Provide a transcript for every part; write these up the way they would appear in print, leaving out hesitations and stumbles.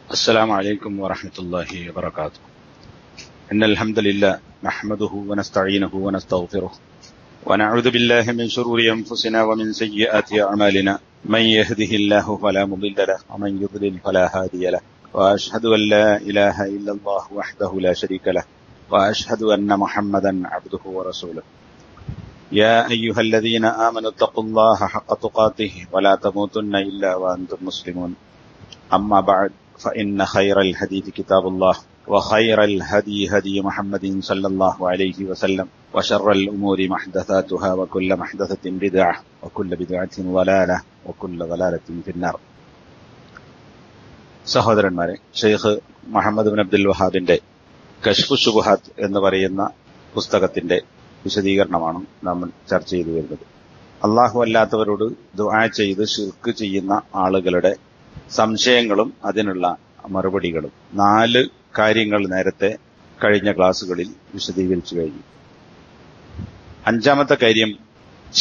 السلام عليكم ورحمة الله وبركاته. إن الحمد لله نحمده ونستعينه ونستغفره ونعوذ بالله من شرور أنفسنا ومن سيئات أعمالنا. من يهده الله فلا مضل له ومن يضلل فلا هادي له. وأشهد أن لا إله إلا الله وحده لا شريك له وأشهد أن محمدا عبده ورسوله. يا أيها الذين آمنوا اتقوا الله حق تقاته ولا تموتن إلا وأنتم مسلمون. أما بعد فإن خير الحديث كتاب الله وخير الهدي هدي محمد صلى الله عليه وسلم وشر الأمور محدثاتها وكل محدثة بدعة وكل بدعة ضلالة وكل ضلالة في النار. സഹോദരന്മാരെ, Sheikh Muhammad bin Abdul വഹാബിന്റെ കശ്ഫു ശുബഹാത്ത് എന്ന് പറയുന്ന പുസ്തകത്തിന്റെ വിശദീകരണമാണ് നമ്മൾ ചർച്ച ചെയ്തു വരുന്നത്. അള്ളാഹു അല്ലാത്തവരോട് ദുആ ചെയ്ത് ശിർക്ക് ചെയ്യുന്ന ആളുകളുടെ സംശയങ്ങളും അതിനുള്ള മറുപടികളും 4 കാര്യങ്ങൾ നേരത്തെ കഴിഞ്ഞ ക്ലാസ്സുകളിൽ വിശദീകരിച്ചു കഴിഞ്ഞു. 5ാമത്തെ കാര്യം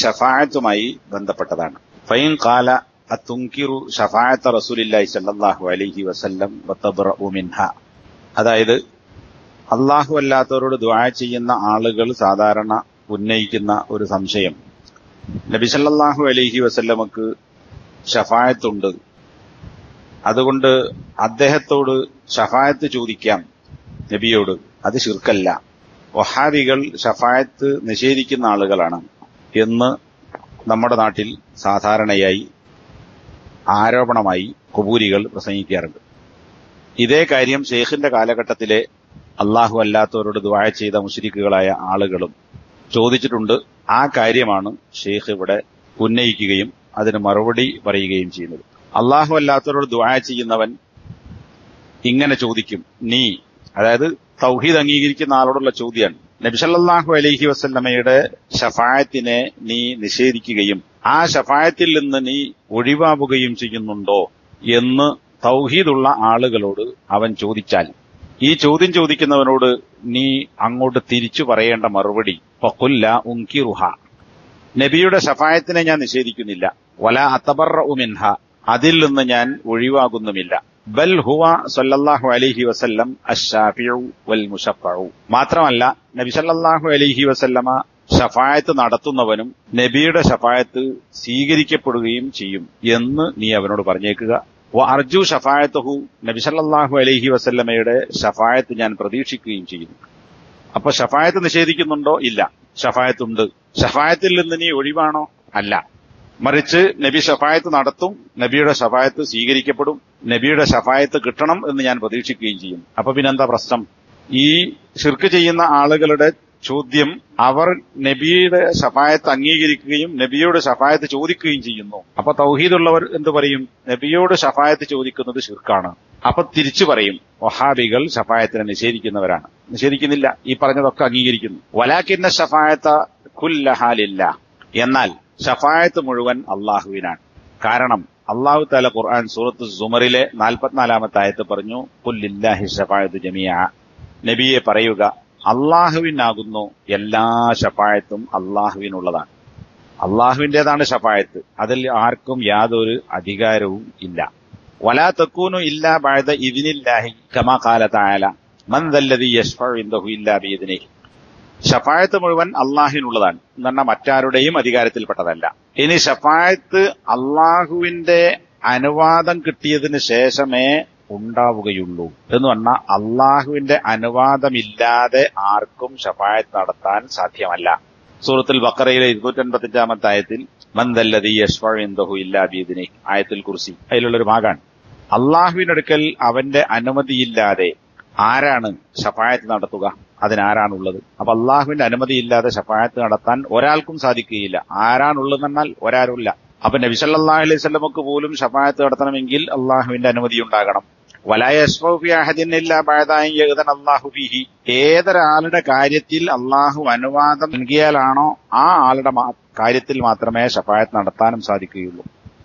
ശഫാഅത്തുമായി ബന്ധപ്പെട്ടതാണ്. ഫൈൻ ഖാല അതുൻകിറു ശഫാഅത്ത റസൂലില്ലാഹി സ്വല്ലല്ലാഹു അലൈഹി വസല്ലം വതബ്റഉ മിൻഹാ. അതായത് അള്ളാഹു അല്ലാത്തവരോട് ദുആ ചെയ്യുന്ന ആളുകൾ സാധാരണ ഉന്നയിക്കുന്ന ഒരു സംശയം, നബി സല്ലല്ലാഹു അലൈഹി വസല്ലമക്ക് ശഫാഅത്തുണ്ട്, അതുകൊണ്ട് അദ്ദേഹത്തോട് ശഫായത്ത് ചോദിക്കാം നബിയോട്, അത് ശിർക്കല്ല, വഹാബികൾ ശഫായത്ത് നിഷേധിക്കുന്ന ആളുകളാണ് എന്ന് നമ്മുടെ നാട്ടിൽ സാധാരണയായി ആരോപണമായി ഖുബൂരികൾ പ്രസംഗിക്കാറുണ്ട്. ഇതേ കാര്യം ഷെയ്ഖിന്റെ കാലഘട്ടത്തിലെ അള്ളാഹു അല്ലാത്തവരോട് ദുആ ചെയ്ത മുശ്രിക്കുകളായ ആളുകളും ചോദിച്ചിട്ടുണ്ട്. ആ കാര്യമാണ് ഷെയ്ഖ് ഇവിടെ ഉന്നയിക്കുകയും അതിന് മറുപടി പറയുകയും ചെയ്യുന്നത്. അള്ളാഹു അല്ലാത്തവരോട് ദുആ ചെയ്യുന്നവൻ ഇങ്ങനെ ചോദിക്കും, നീ, അതായത് തൗഹീദ് അംഗീകരിക്കുന്ന ആളോടുള്ള ചോദ്യമാണ്, നബി സല്ലല്ലാഹു അലൈഹി വസല്ലമയുടെ ശഫാഅത്തിനെ നീ നിഷേധിക്കുകയും ആ ശഫാഅത്തിൽ നിന്ന് നീ ഒഴിവാവുകയും ചെയ്യുന്നുണ്ടോ എന്ന് തൗഹീദുള്ള ആളുകളോട് അവൻ ചോദിച്ചാൽ, ഈ ചോദ്യം ചോദിക്കുന്നവനോട് നീ അങ്ങോട്ട് തിരിച്ചു പറയേണ്ട മറുപടി ഫഖുൽ ലാ ഉൻകിറുഹ, നബിയുടെ ശഫാഅത്തിനെ ഞാൻ നിഷേധിക്കുന്നില്ല, വലാ അതബറഉ മിൻഹ, അതിൽ നിന്ന് ഞാൻ ഒഴിവാകുന്നുമില്ല, ബൽ ഹുവ സല്ലല്ലാഹു അലൈഹി വസല്ലം അശ്ശാഫിഉ വൽ മുശഫഉ, മാത്രമല്ല നബി സല്ലല്ലാഹു അലൈഹി വസല്ലമ ശഫായത്ത് നടത്തുന്നവനും നബിയുടെ ശഫായത്ത് സ്വീകരിക്കപ്പെടുകയും ചെയ്യും എന്ന് നീ അവനോട് പറഞ്ഞേക്കുക. വ അർജു ശഫായത്തുഹു, നബി സല്ലല്ലാഹു അലൈഹി വസല്ലമയുടെ ശഫായത്ത് ഞാൻ പ്രതീക്ഷിക്കുകയും ചെയ്യുന്നു. അപ്പൊ ശഫായത്ത് നിഷേധിക്കുന്നുണ്ടോ? ഇല്ല, ശഫായത്തുണ്ട്. ശഫായത്തിൽ നിന്ന് നീ ഒഴിവാണോ? അല്ല, മറിച്ച് നബി ശഫായത്ത് നടത്തും, നബിയുടെ ശഫായത്ത് സ്വീകരിക്കപ്പെടും, നബിയുടെ ശഫായത്ത് കിട്ടണം എന്ന് ഞാൻ പ്രതീക്ഷിക്കുകയും ചെയ്യും. അപ്പൊ പിന്നെന്താ പ്രശ്നം? ഈ ശിർക്ക് ചെയ്യുന്ന ആളുകളുടെ ചോദ്യം, അവർ നബിയുടെ ശഫായത്ത് അംഗീകരിക്കുകയും നബിയോട് ശഫായത്ത് ചോദിക്കുകയും ചെയ്യുന്നു. അപ്പൊ തൗഹീദുള്ളവർ എന്തു പറയും? നബിയോട് ശഫായത്ത് ചോദിക്കുന്നത് ശിർക്കാണ്. അപ്പൊ തിരിച്ചു പറയും, വഹാബികൾ ശഫായത്തിനെ നിഷേധിക്കുന്നവരാണ്. നിഷേധിക്കുന്നില്ല, ഈ പറഞ്ഞതൊക്കെ അംഗീകരിക്കുന്നു. വലാകിന്ന ശഫായത്ത കുല്ലഹാ ലില്ലാഹ്, എന്നാൽ ശഫായത്ത് മുഴുവൻ അള്ളാഹുവിനാണ്. കാരണം അള്ളാഹു തആല ഖുർആൻ സൂറത്ത് സുമറിലെ 44-ാമത്തെ ആയത്ത് പറഞ്ഞു, ഖുൽ ലില്ലാഹി ശഫാഅത്തു ജമീഅ, നബിയെ പറയുക, അള്ളാഹുവിനാകുന്നു എല്ലാ ശഫായത്തും, അള്ളാഹുവിനുള്ളതാണ്, അള്ളാഹുവിന്റേതാണ് ശഫായത്ത്, അതിൽ ആർക്കും യാതൊരു അധികാരവും ഇല്ല. വലാ തകൂനു ഇല്ലാ ബഅദ ഇദ്നില്ലാഹി കമാ ഖാല തആല മൻ ദല്ലദീ യശ്ഫഉ ഇൻദഹു ഇല്ലാ ബിഇദ്നിഹി, ഷഫായത്ത് മുഴുവൻ അള്ളാഹുവിനുള്ളതാണ് എന്ന് പറഞ്ഞാൽ മറ്റാരുടെയും അധികാരത്തിൽപ്പെട്ടതല്ല. ഇനി ഷഫായത്ത് അള്ളാഹുവിന്റെ അനുവാദം കിട്ടിയതിന് ശേഷമേ ഉണ്ടാവുകയുള്ളൂ എന്ന് പറഞ്ഞാൽ അള്ളാഹുവിന്റെ അനുവാദമില്ലാതെ ആർക്കും ഷഫായത്ത് നടത്താൻ സാധ്യമല്ല. സൂറത്തുൽ ബഖറയിലെ 255-ാമത്തെ ആയത്തിൽ മൻ ദല്ലദീ യശ്ഫഉ ഇൻദഹു ഇല്ലാ ബിഇദ്നിഹി, ആയത്തുൽ കുർസി അതിലുള്ളൊരു ഭാഗമാണ്. അള്ളാഹുവിനടുക്കൽ അവന്റെ അനുമതിയില്ലാതെ ആരാണ് ഷഫായത്ത് നടത്തുക? അതിനാരാണുള്ളത്? അപ്പൊ അള്ളാഹുവിന്റെ അനുമതിയില്ലാതെ ഷഫായത്ത് നടത്താൻ ഒരാൾക്കും സാധിക്കുകയില്ല. ആരാണുള്ളതെന്നാൽ ഒരാരുമില്ല. അപ്പൊ നബി സല്ലല്ലാഹു അലൈഹി വസല്ലമക്ക് പോലും ഷഫായത്ത് നടത്തണമെങ്കിൽ അള്ളാഹുവിന്റെ അനുമതി ഉണ്ടാകണം. വലാ യശ്ഫഉ ഫീ അഹദിൻ ഇല്ലാ ബഅദ അൻ യഅ്ദന അല്ലാഹു ഫീഹി, ഏതൊരാളുടെ കാര്യത്തിൽ അള്ളാഹു അനുവാദം നൽകിയാലാണോ ആ ആളുടെ കാര്യത്തിൽ മാത്രമേ ഷഫായത്ത് നടത്താനും സാധിക്കുകയുള്ളൂ.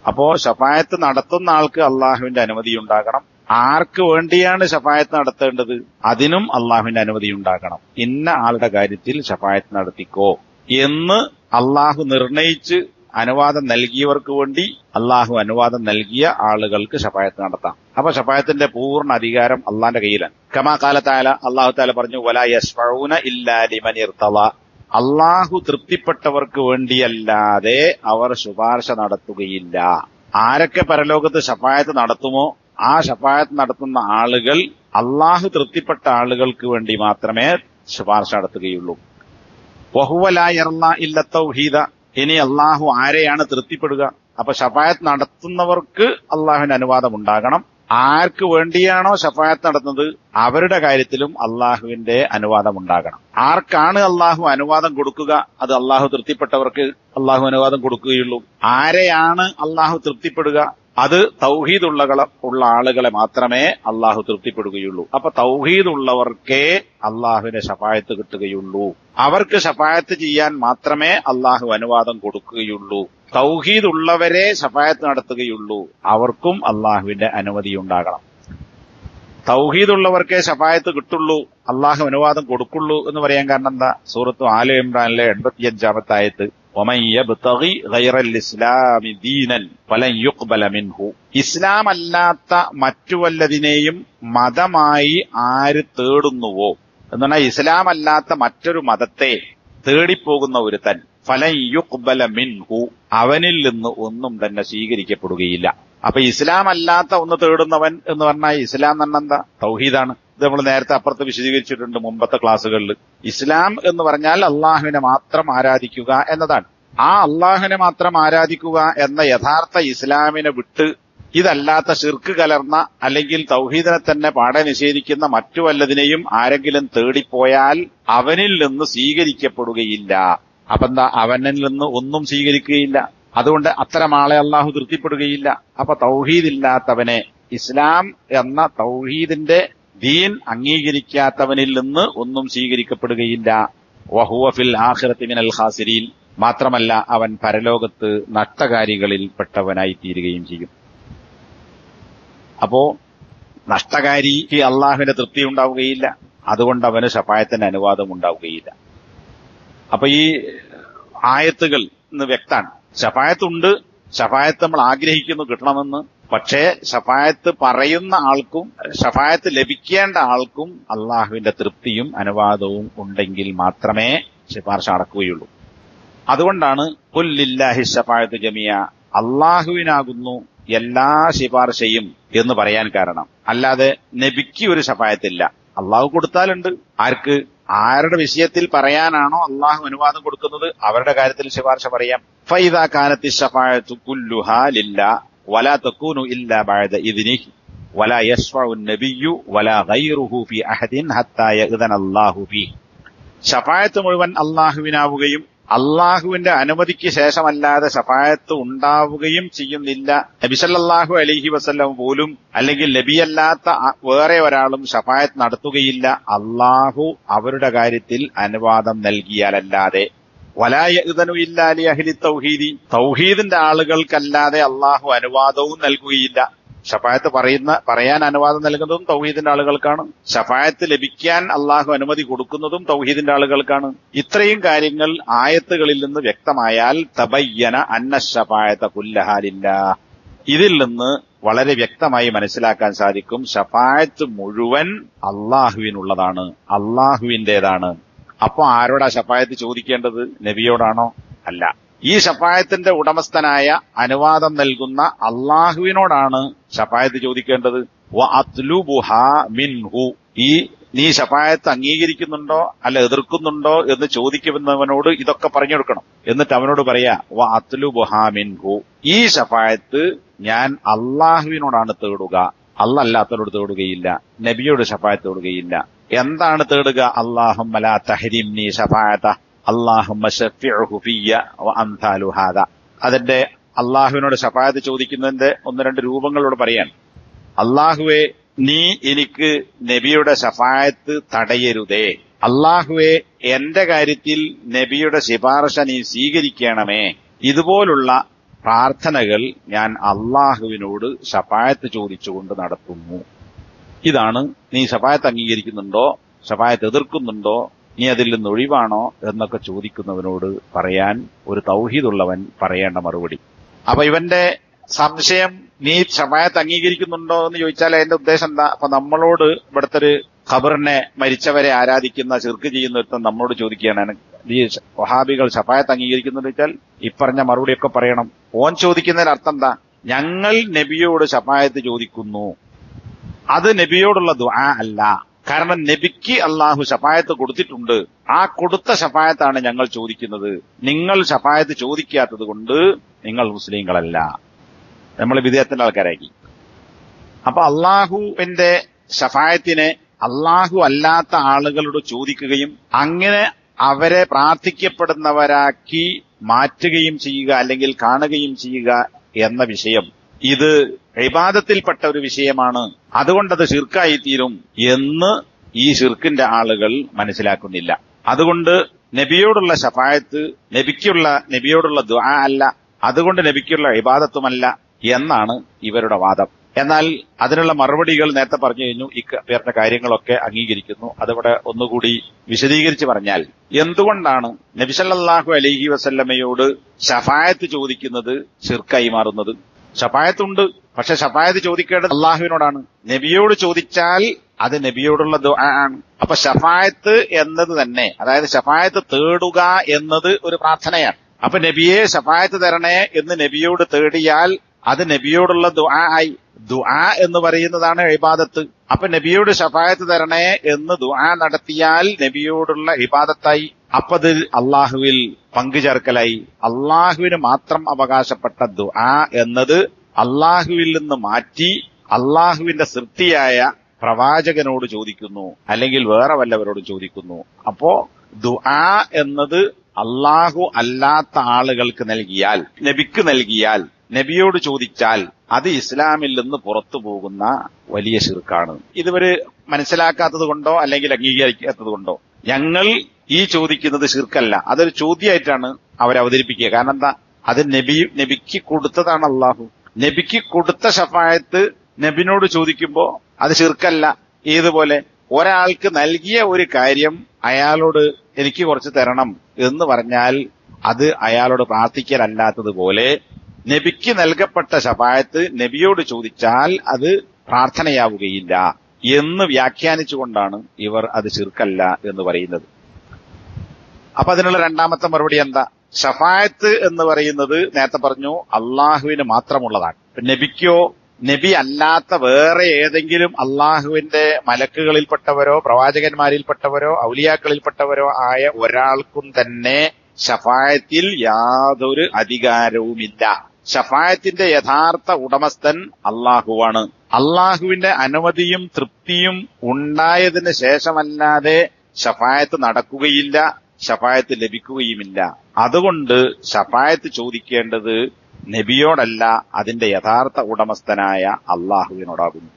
അപ്പോ ഷഫായത്ത് നടത്തുന്ന ആൾക്ക് അള്ളാഹുവിന്റെ അനുമതി ഉണ്ടാകണം. ആർക്ക് വേണ്ടിയാണ് ഷഫായത്ത് നടത്തേണ്ടത്? അതിനും അള്ളാഹുവിന്റെ അനുമതി ഉണ്ടാകണം. ഇന്ന ആളുടെ കാര്യത്തിൽ ഷഫായത്ത് നടത്തിക്കോ എന്ന് അള്ളാഹു നിർണയിച്ച് അനുവാദം നൽകിയവർക്ക് വേണ്ടി അള്ളാഹു അനുവാദം നൽകിയ ആളുകൾക്ക് ശഫായത്ത് നടത്താം. അപ്പൊ ശഫായത്തിന്റെ പൂർണ്ണ അധികാരം അള്ളാന്റെ കയ്യിലാണ്. കമാ ഖാല തആല, അള്ളാഹു തആല പറഞ്ഞു, വലാ യശ്ഫഊന ഇല്ലാ ലിമൻ ഇർതള. അള്ളാഹു തൃപ്തിപ്പെട്ടവർക്ക് വേണ്ടിയല്ലാതെ അവർ ശുപാർശ നടത്തുകയില്ല. ആരൊക്കെ പരലോകത്ത് ശഫായത്ത് നടത്തുമോ ആ ശഫായത്ത് നടത്തുന്ന ആളുകൾ അള്ളാഹു തൃപ്തിപ്പെട്ട ആളുകൾക്ക് വേണ്ടി മാത്രമേ ശുപാർശ നടത്തുകയുള്ളൂ. വഹുവ ലാ യർളാ ഇല്ല തൗഹീദ. ഇനി അള്ളാഹു ആരെയാണ് തൃപ്തിപ്പെടുക? അപ്പൊ ശഫായത്ത് നടത്തുന്നവർക്ക് അള്ളാഹുവിന്റെ അനുവാദം ഉണ്ടാകണം. ആർക്ക് വേണ്ടിയാണോ ശഫായത്ത് നടത്തുന്നത് അവരുടെ കാര്യത്തിലും അള്ളാഹുവിന്റെ അനുവാദം ഉണ്ടാകണം. ആർക്കാണ് അള്ളാഹു അനുവാദം കൊടുക്കുക? അത് അള്ളാഹു തൃപ്തിപ്പെട്ടവർക്ക് അള്ളാഹു അനുവാദം കൊടുക്കുകയുള്ളൂ. ആരെയാണ് അള്ളാഹു തൃപ്തിപ്പെടുക? അത് തൗഹീദ് ഉള്ള ആളുകളെ മാത്രമേ അള്ളാഹു തൃപ്തിപ്പെടുകയുള്ളൂ. അപ്പൊ തൗഹീദ് ഉള്ളവർക്കേ അള്ളാഹുവിന്റെ ശഫായത്ത് കിട്ടുകയുള്ളൂ. അവർക്ക് ശഫായത്ത് ചെയ്യാൻ മാത്രമേ അള്ളാഹു അനുവാദം കൊടുക്കുകയുള്ളൂ. തൗഹീദ് ഉള്ളവരെ ശഫായത്ത് നടത്തുകയുള്ളൂ. അവർക്കും അള്ളാഹുവിന്റെ അനുമതി ഉണ്ടാകണം. തൗഹീദ് ഉള്ളവർക്കേ ശഫായത്ത് കിട്ടുള്ളൂ, അള്ളാഹു അനുവാദം കൊടുക്കുള്ളൂ എന്ന് പറയാൻ കാരണം എന്താ? സൂറത്ത് ആല ഇമ്രാനിലെ 85-ാമത്തെ ആയത്ത്, വമൻ യബ്തഗി ഗൈറൽ ഇസ്ലാമി ദീനൻ ഫലൻ യുഖ്ബല മിൻഹു. ഇസ്ലാം അല്ലാത്ത മറ്റു വല്ലതിനെയും മതമായി ആര് തേടുന്നുവോ എന്ന് പറഞ്ഞാൽ ഇസ്ലാം അല്ലാത്ത മറ്റൊരു മതത്തെ തേടിപ്പോകുന്ന ഒരുത്തൻ, ഫലൻ യുഖ്ബല മിൻഹു, അവനിൽ നിന്ന് ഒന്നും തന്നെ സ്വീകരിക്കപ്പെടുകയില്ല. അപ്പൊ ഇസ്ലാം അല്ലാത്ത ഒന്ന് തേടുന്നവൻ എന്ന് പറഞ്ഞാൽ ഇസ്ലാം എന്ന് പറഞ്ഞാൽ എന്താ? തൗഹീദാണ്. ഇത് നമ്മൾ നേരത്തെ അപ്പുറത്ത് വിശദീകരിച്ചിട്ടുണ്ട് മുമ്പത്തെ ക്ലാസ്സുകളിൽ. ഇസ്ലാം എന്ന് പറഞ്ഞാൽ അള്ളാഹുവിനെ മാത്രം ആരാധിക്കുക എന്നതാണ്. ആ അള്ളാഹുവിനെ മാത്രം ആരാധിക്കുക എന്ന യഥാർത്ഥ ഇസ്ലാമിനെ വിട്ട് ഇതല്ലാത്ത ശിർക്ക് കലർന്ന അല്ലെങ്കിൽ തൗഹീദിനെ തന്നെ പാടെ നിഷേധിക്കുന്ന മറ്റു വല്ലതിനെയും ആരെങ്കിലും തേടിപ്പോയാൽ അവനിൽ നിന്ന് സ്വീകരിക്കപ്പെടുകയില്ല. അപ്പൊ എന്താ? അവനിൽ നിന്ന് ഒന്നും സ്വീകരിക്കുകയില്ല. അതുകൊണ്ട് അത്തരം ആളെ അള്ളാഹു തൃപ്തിപ്പെടുകയില്ല. അപ്പൊ തൗഹീദില്ലാത്തവനെ, ഇസ്ലാം എന്ന തൗഹീദിന്റെ ദീൻ അംഗീകരിക്കാത്തവനിൽ നിന്ന് ഒന്നും സ്വീകരിക്കപ്പെടുകയില്ല. വഹുവ ഫിൽ ആഖിറതി മിനൽ ഖാസിരീൻ. മാത്രമല്ല അവൻ പരലോകത്ത് നഷ്ടകാരികളിൽ പെട്ടവനായി തീരുകയും ചെയ്യും. അപ്പോ നഷ്ടകാരിക്ക് അള്ളാഹുവിന്റെ തൃപ്തി ഉണ്ടാവുകയില്ല. അതുകൊണ്ട് അവന് ശഫായത്തിന് അനുവാദം ഉണ്ടാവുകയില്ല. അപ്പൊ ഈ ആയത്തുകൾ ഇന്ന് വ്യക്തമാണ്. ശഫായത്തുണ്ട്, ശഫായത്ത് നമ്മൾ ആഗ്രഹിക്കുന്നു കിട്ടണമെന്ന്. പക്ഷേ ശഫായത്ത് പറയുന്ന ആൾക്കും ശഫായത്ത് ലഭിക്കേണ്ട ആൾക്കും അള്ളാഹുവിന്റെ തൃപ്തിയും അനുവാദവും ഉണ്ടെങ്കിൽ മാത്രമേ ശുപാർശ നടക്കുകയുള്ളൂ. അതുകൊണ്ടാണ് ഖുൽ ലില്ലാഹി ശഫാഅത്തു ജമിയ, അള്ളാഹുവിനാകുന്നു എല്ലാ ശുപാർശയും എന്ന് പറയാൻ കാരണം. അല്ലാതെ നബിക്ക് ഒരു ശഫായത്തില്ല. അള്ളാഹു കൊടുത്താലുണ്ട്. ആർക്ക്? ആരുടെ വിഷയത്തിൽ പറയാനാണോ അള്ളാഹു അനുവാദം കൊടുക്കുന്നത് അവരുടെ കാര്യത്തിൽ ശുപാർശ പറയാം. ഫൈദാ കാനത്തി ശഫാഅത്തു കുല്ലുഹാ ലില്ലാഹ് വലാ തകൂനു ഇല്ലാ ബഅദ ഇദ്നിഹി വലാ യശ്ഫഉ നബിയ്യു വലാ ഗൈറുഹു ഫി അഹദിൻ ഹത്താ യഅ്ദന അല്ലാഹു ഫീ. ശഫായത്ത് മുഴുവൻ അള്ളാഹുവിനാവുകയും അള്ളാഹുവിന്റെ അനുമതിക്ക് ശേഷമല്ലാതെ ശഫായത്ത് ഉണ്ടാവുകയും ചെയ്യുന്നില്ല. നബി സല്ലല്ലാഹു അലൈഹി വസല്ലം പോലും അല്ലെങ്കിൽ നബിയല്ലാത്ത വേറെ ഒരാളും ശഫായത്ത് നടത്തുകയില്ല അള്ളാഹു അവരുടെ കാര്യത്തിൽ അനുവാദം നൽകിയാലല്ലാതെ. വലാ യഅ്ദനു ഇല്ലാ ലി അഹ്ലി തൗഹീദി, തൗഹീദിന്റെ ആളുകൾക്കല്ലാതെ അള്ളാഹു അനുവാദവും നൽകുകയില്ല. ശഫായത്ത് പറയാൻ അനുവാദം നൽകുന്നതും തൗഹീദിന്റെ ആളുകൾക്കാണ്. ശഫായത്ത് ലഭിക്കാൻ അള്ളാഹു അനുമതി കൊടുക്കുന്നതും തൗഹീദിന്റെ ആളുകൾക്കാണ്. ഇത്രയും കാര്യങ്ങൾ ആയത്തുകളിൽ നിന്ന് വ്യക്തമായാൽ തബയ്യന അന്ന ശഫായത കുല്ലഹാ ലില്ലാഹ്, ഇതിൽ നിന്ന് വളരെ വ്യക്തമായി മനസ്സിലാക്കാൻ സാധിക്കും ശഫായത്ത് മുഴുവൻ അള്ളാഹുവിനുള്ളതാണ്, അള്ളാഹുവിന്റേതാണ്. അപ്പൊ ആരോടാ ശഫായത്ത് ചോദിക്കേണ്ടത്? നബിയോടാണോ? അല്ല. ഈ ശഫായത്തിന്റെ ഉടമസ്ഥനായ അനുവാദം നൽകുന്ന അള്ളാഹുവിനോടാണ് ശഫായത്ത് ചോദിക്കേണ്ടത്. വഅത്ലുബുഹാ മിൻഹു, നീ ശഫായത്ത് അംഗീകരിക്കുന്നുണ്ടോ അല്ല എതിർക്കുന്നുണ്ടോ എന്ന് ചോദിക്കുന്നവനോട് ഇതൊക്കെ പറഞ്ഞു കൊടുക്കണം. എന്നിട്ട് അവനോട് പറയാ വഅത്ലുബുഹാ മിൻഹു, ഈ ശഫായത്ത് ഞാൻ അള്ളാഹുവിനോടാണ് തേടുക, അല്ലാത്തവരോട് തേടുകയില്ല, നബിയോട് ശഫായത്ത് തേടുകയില്ല. എന്താണ് തേടുക? അല്ലാഹുമ്മ ലാ തഹ്രിംനി ശഫാഅത അല്ലാഹുമ്മ ശഫിഉഹു ഫിയ്യ വഅംസാലു ഹാദാ. അതിന്റെ അള്ളാഹുവിനോട് ശഫാഅത്ത് ചോദിക്കുന്നതിന്റെ ഒന്ന് രണ്ട് രൂപങ്ങളോട് പറയാൻ. അള്ളാഹുവേ, നീ എനിക്ക് നബിയുടെ ശഫാഅത്ത് തടയരുതേ. അള്ളാഹുവേ, എന്റെ കാര്യത്തിൽ നബിയുടെ ശുപാർശ നീ സ്വീകരിക്കണമേ. ഇതുപോലുള്ള പ്രാർത്ഥനകൾ ഞാൻ അള്ളാഹുവിനോട് ശഫാഅത്ത് ചോദിച്ചുകൊണ്ട് നടത്തുന്നു. ഇതാണ് നീ ശഫാഅത്ത് അംഗീകരിക്കുന്നുണ്ടോ ശഫാഅത്ത് എതിർക്കുന്നുണ്ടോ നീ അതിൽ നിന്ന് ഒഴിവാണോ എന്നൊക്കെ ചോദിക്കുന്നവനോട് പറയാൻ ഒരു തൗഹീദുള്ളവൻ പറയേണ്ട മറുപടി. അപ്പൊ ഇവന്റെ സംശയം, നീ ശഫാഅത്ത് അംഗീകരിക്കുന്നുണ്ടോ എന്ന് ചോദിച്ചാൽ അതിന്റെ ഉദ്ദേശം എന്താ? അപ്പൊ നമ്മളോട് ഇവിടുത്തെ ഒരു ഖബറിനെ, മരിച്ചവരെ ആരാധിക്കുന്ന, ശിർക്ക് ചെയ്യുന്ന ഒരുത്തൻ നമ്മളോട് ചോദിക്കുകയാണ്, ഈ വഹാബികൾ ശഫാഅത്ത് അംഗീകരിക്കുന്നുണ്ട് ചോദിച്ചാൽ ഇപ്പറഞ്ഞ മറുപടിയൊക്കെ പറയണം. ഓൻ ചോദിക്കുന്നതിന് അർത്ഥം എന്താ? ഞങ്ങൾ നബിയോട് ശഫാഅത്ത് ചോദിക്കുന്നു, അത് നബിയോടുള്ള ദുആ അല്ല. കാരണം നബിക്ക് അള്ളാഹു ശഫാഅത്ത് കൊടുത്തിട്ടുണ്ട്, ആ കൊടുത്ത ശഫാഅത്താണ് ഞങ്ങൾ ചോദിക്കുന്നത്. നിങ്ങൾ ശഫാഅത്ത് ചോദിക്കാത്തത് കൊണ്ട് നിങ്ങൾ മുസ്ലിങ്ങളല്ല. നമ്മൾ വിദേഹത്തിന്റെ ആൾക്കാരാക്കി. അപ്പൊ അള്ളാഹുവിന്റെ ശഫാഅത്തിനെ അള്ളാഹു അല്ലാത്ത ആളുകളോട് ചോദിക്കുകയും അങ്ങനെ അവരെ പ്രാർത്ഥിക്കപ്പെടുന്നവരാക്കി മാറ്റുകയും ചെയ്യുക, അല്ലെങ്കിൽ കാണുകയും ചെയ്യുക എന്ന വിഷയം, ഇത് ഇബാദത്തിൽപ്പെട്ട ഒരു വിഷയമാണ്, അതുകൊണ്ടത് ശിർക്കായിത്തീരും എന്ന് ഈ ശിർക്കിന്റെ ആളുകൾ മനസ്സിലാക്കുന്നില്ല. അതുകൊണ്ട് നബിയോടുള്ള ശഫാഅത്ത് നബിയോടുള്ള ദുആ അല്ല, അതുകൊണ്ട് നബിക്കുള്ള ഇബാദത്തുമല്ല എന്നാണ് ഇവരുടെ വാദം. എന്നാൽ അതിനുള്ള മറുപടികൾ നേരത്തെ പറഞ്ഞു കഴിഞ്ഞു. ഈ പേരുടെ കാര്യങ്ങളൊക്കെ അംഗീകരിക്കുന്നു. അതിവിടെ ഒന്നുകൂടി വിശദീകരിച്ച് പറഞ്ഞാൽ, എന്തുകൊണ്ടാണ് നബി സല്ലല്ലാഹു അലൈഹി വസല്ലമയോട് ശഫാഅത്ത് ചോദിക്കുന്നത് ശിർക്കായി മാറുന്നത്? ശഫാഅത്തുണ്ട്, പക്ഷെ ശഫാഅത്ത് ചോദിക്കേണ്ടത് അള്ളാഹുവിനോടാണ്. നബിയോട് ചോദിച്ചാൽ അത് നബിയോടുള്ള ദുആ ആണ്. അപ്പൊ ശഫാഅത്ത് എന്നത് തന്നെ, അതായത് ശഫാഅത്ത് തേടുക എന്നത് ഒരു പ്രാർത്ഥനയാണ്. അപ്പൊ നബിയെ ശഫാഅത്ത് തരണേ എന്ന് നബിയോട് തേടിയാൽ അത് നബിയോടുള്ള ദുആ ആയി. ദുആ എന്ന് പറയുന്നതാണ് ഇബാദത്ത്. അപ്പൊ നബിയോട് ശഫാഅത്ത് തരണേ എന്ന് ദുആ നടത്തിയാൽ നബിയോടുള്ള ഇബാദത്തായി. അപ്പൊ അത് അള്ളാഹുവിൽ പങ്കുചേർക്കലായി. അള്ളാഹുവിന് മാത്രം അവകാശപ്പെട്ട ദുആ എന്നത് അള്ളാഹുവിൽ നിന്ന് മാറ്റി അള്ളാഹുവിന്റെ സൃഷ്ടിയായ പ്രവാചകനോട് ചോദിക്കുന്നു, അല്ലെങ്കിൽ വേറെ വല്ലവരോട് ചോദിക്കുന്നു. അപ്പോ ദുആ എന്നത് അള്ളാഹു അല്ലാത്ത ആളുകൾക്ക് നൽകിയാൽ, നബിക്ക് നൽകിയാൽ, നബിയോട് ചോദിച്ചാൽ അത് ഇസ്ലാമിൽ നിന്ന് പുറത്തു പോകുന്ന വലിയ ശിർക്കാണ്. ഇതുവരെ മനസ്സിലാക്കാത്തത് കൊണ്ടോ അല്ലെങ്കിൽ അംഗീകരിക്കാത്തത് കൊണ്ടോ ഞങ്ങൾ ഈ ചോദിക്കുന്നത് ശിർക്കല്ല, അതൊരു ചോദ്യമായിട്ടാണ് അവരവതരിപ്പിക്കുക. കാരണം എന്താ? അത് നബിക്ക് കൊടുത്തതാണ് അള്ളാഹു. നബിക്ക് കൊടുത്ത ശഫാഅത്ത് നബിനോട് ചോദിക്കുമ്പോ അത് ശിർക്കല്ല. ഏതുപോലെ ഒരാൾക്ക് നൽകിയ ഒരു കാര്യം അയാളോട് എനിക്ക് കുറച്ച് തരണം എന്ന് പറഞ്ഞാൽ അത് അയാളോട് പ്രാർത്ഥിക്കലല്ലാത്തതുപോലെ നബിക്ക് നൽകപ്പെട്ട ശഫാഅത്ത് നബിയോട് ചോദിച്ചാൽ അത് പ്രാർത്ഥനയാവുകയില്ല എന്ന് വ്യാഖ്യാനിച്ചുകൊണ്ടാണ് ഇവർ അത് ശിർക്കല്ല എന്ന് പറയുന്നത്. അപ്പൊ അതിനുള്ള രണ്ടാമത്തെ മറുപടി എന്താ? ശഫാഅത്ത് എന്ന് പറയുന്നത് നേരത്തെ പറഞ്ഞു അള്ളാഹുവിന് മാത്രമുള്ളതാണ്. നബിക്കോ നബി അല്ലാത്ത വേറെ ഏതെങ്കിലും അള്ളാഹുവിന്റെ മലക്കുകളിൽപ്പെട്ടവരോ പ്രവാചകന്മാരിൽപ്പെട്ടവരോ ഔലിയാക്കളിൽപ്പെട്ടവരോ ആയ ഒരാൾക്കും തന്നെ ശഫാഅത്തിൽ യാതൊരു അധികാരവുമില്ല. ശഫാഅത്തിന്റെ യഥാർത്ഥ ഉടമസ്ഥൻ അള്ളാഹുവാണ്. അള്ളാഹുവിന്റെ അനുമതിയും തൃപ്തിയും ഉണ്ടായതിന് ശേഷമല്ലാതെ ശഫാഅത്ത് നടക്കുകയില്ല, ശഫാഅത്ത് ലഭിക്കുകയുമില്ല. അതുകൊണ്ട് ശഫാഅത്ത് ചോദിക്കേണ്ടത് നബിയോടല്ല, അതിന്റെ യഥാർത്ഥ ഉടമസ്ഥനായ അള്ളാഹുവിനോടാകുന്നു.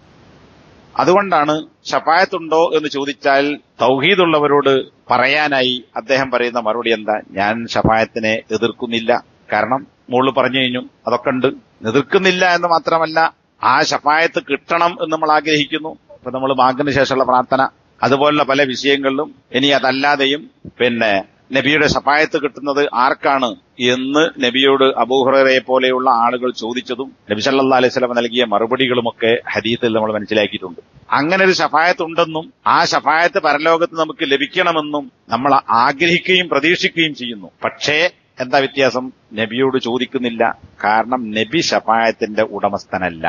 അതുകൊണ്ടാണ് ശഫാഅത്തുണ്ടോ എന്ന് ചോദിച്ചാൽ തൗഹീദുള്ളവരോട് പറയാനായി അദ്ദേഹം പറയുന്ന മറുപടി എന്താ? ഞാൻ ശഫാഅത്തിനെ എതിർക്കുന്നില്ല. കാരണം മുകളിൽ പറഞ്ഞു കഴിഞ്ഞു, അതൊക്കെ ഉണ്ട്. എതിർക്കുന്നില്ല എന്ന് മാത്രമല്ല, ആ ശഫാഅത്ത് കിട്ടണം എന്ന് നമ്മൾ ആഗ്രഹിക്കുന്നു. ഇപ്പൊ നമ്മൾ ബാങ്കിന് ശേഷമുള്ള പ്രാർത്ഥന, അതുപോലുള്ള പല വിഷയങ്ങളിലും. ഇനി അതല്ലാതെയും നബിയുടെ ശഫാഅത്ത് കിട്ടുന്നത് ആർക്കാണ് എന്ന് നബിയോട് അബൂ ഹുറൈറയെ പോലെയുള്ള ആളുകൾ ചോദിച്ചതും നബി സല്ലല്ലാഹു അലൈഹി വസല്ലം നൽകിയ മറുപടികളുമൊക്കെ ഹദീസിൽ നമ്മൾ മനസ്സിലാക്കിയിട്ടുണ്ട്. അങ്ങനെ ഒരു ശഫാഅത്ത് ഉണ്ടെന്നും ആ ശഫാഅത്ത് പരലോകത്ത് നമുക്ക് ലഭിക്കണമെന്നും നമ്മൾ ആഗ്രഹിക്കുകയും പ്രതീക്ഷിക്കുകയും ചെയ്യുന്നു. പക്ഷേ എന്താ വ്യത്യാസം? നബിയോട് ചോദിക്കുന്നില്ല. കാരണം നബി ശഫാഅത്തിന്റെ ഉടമസ്ഥനല്ല.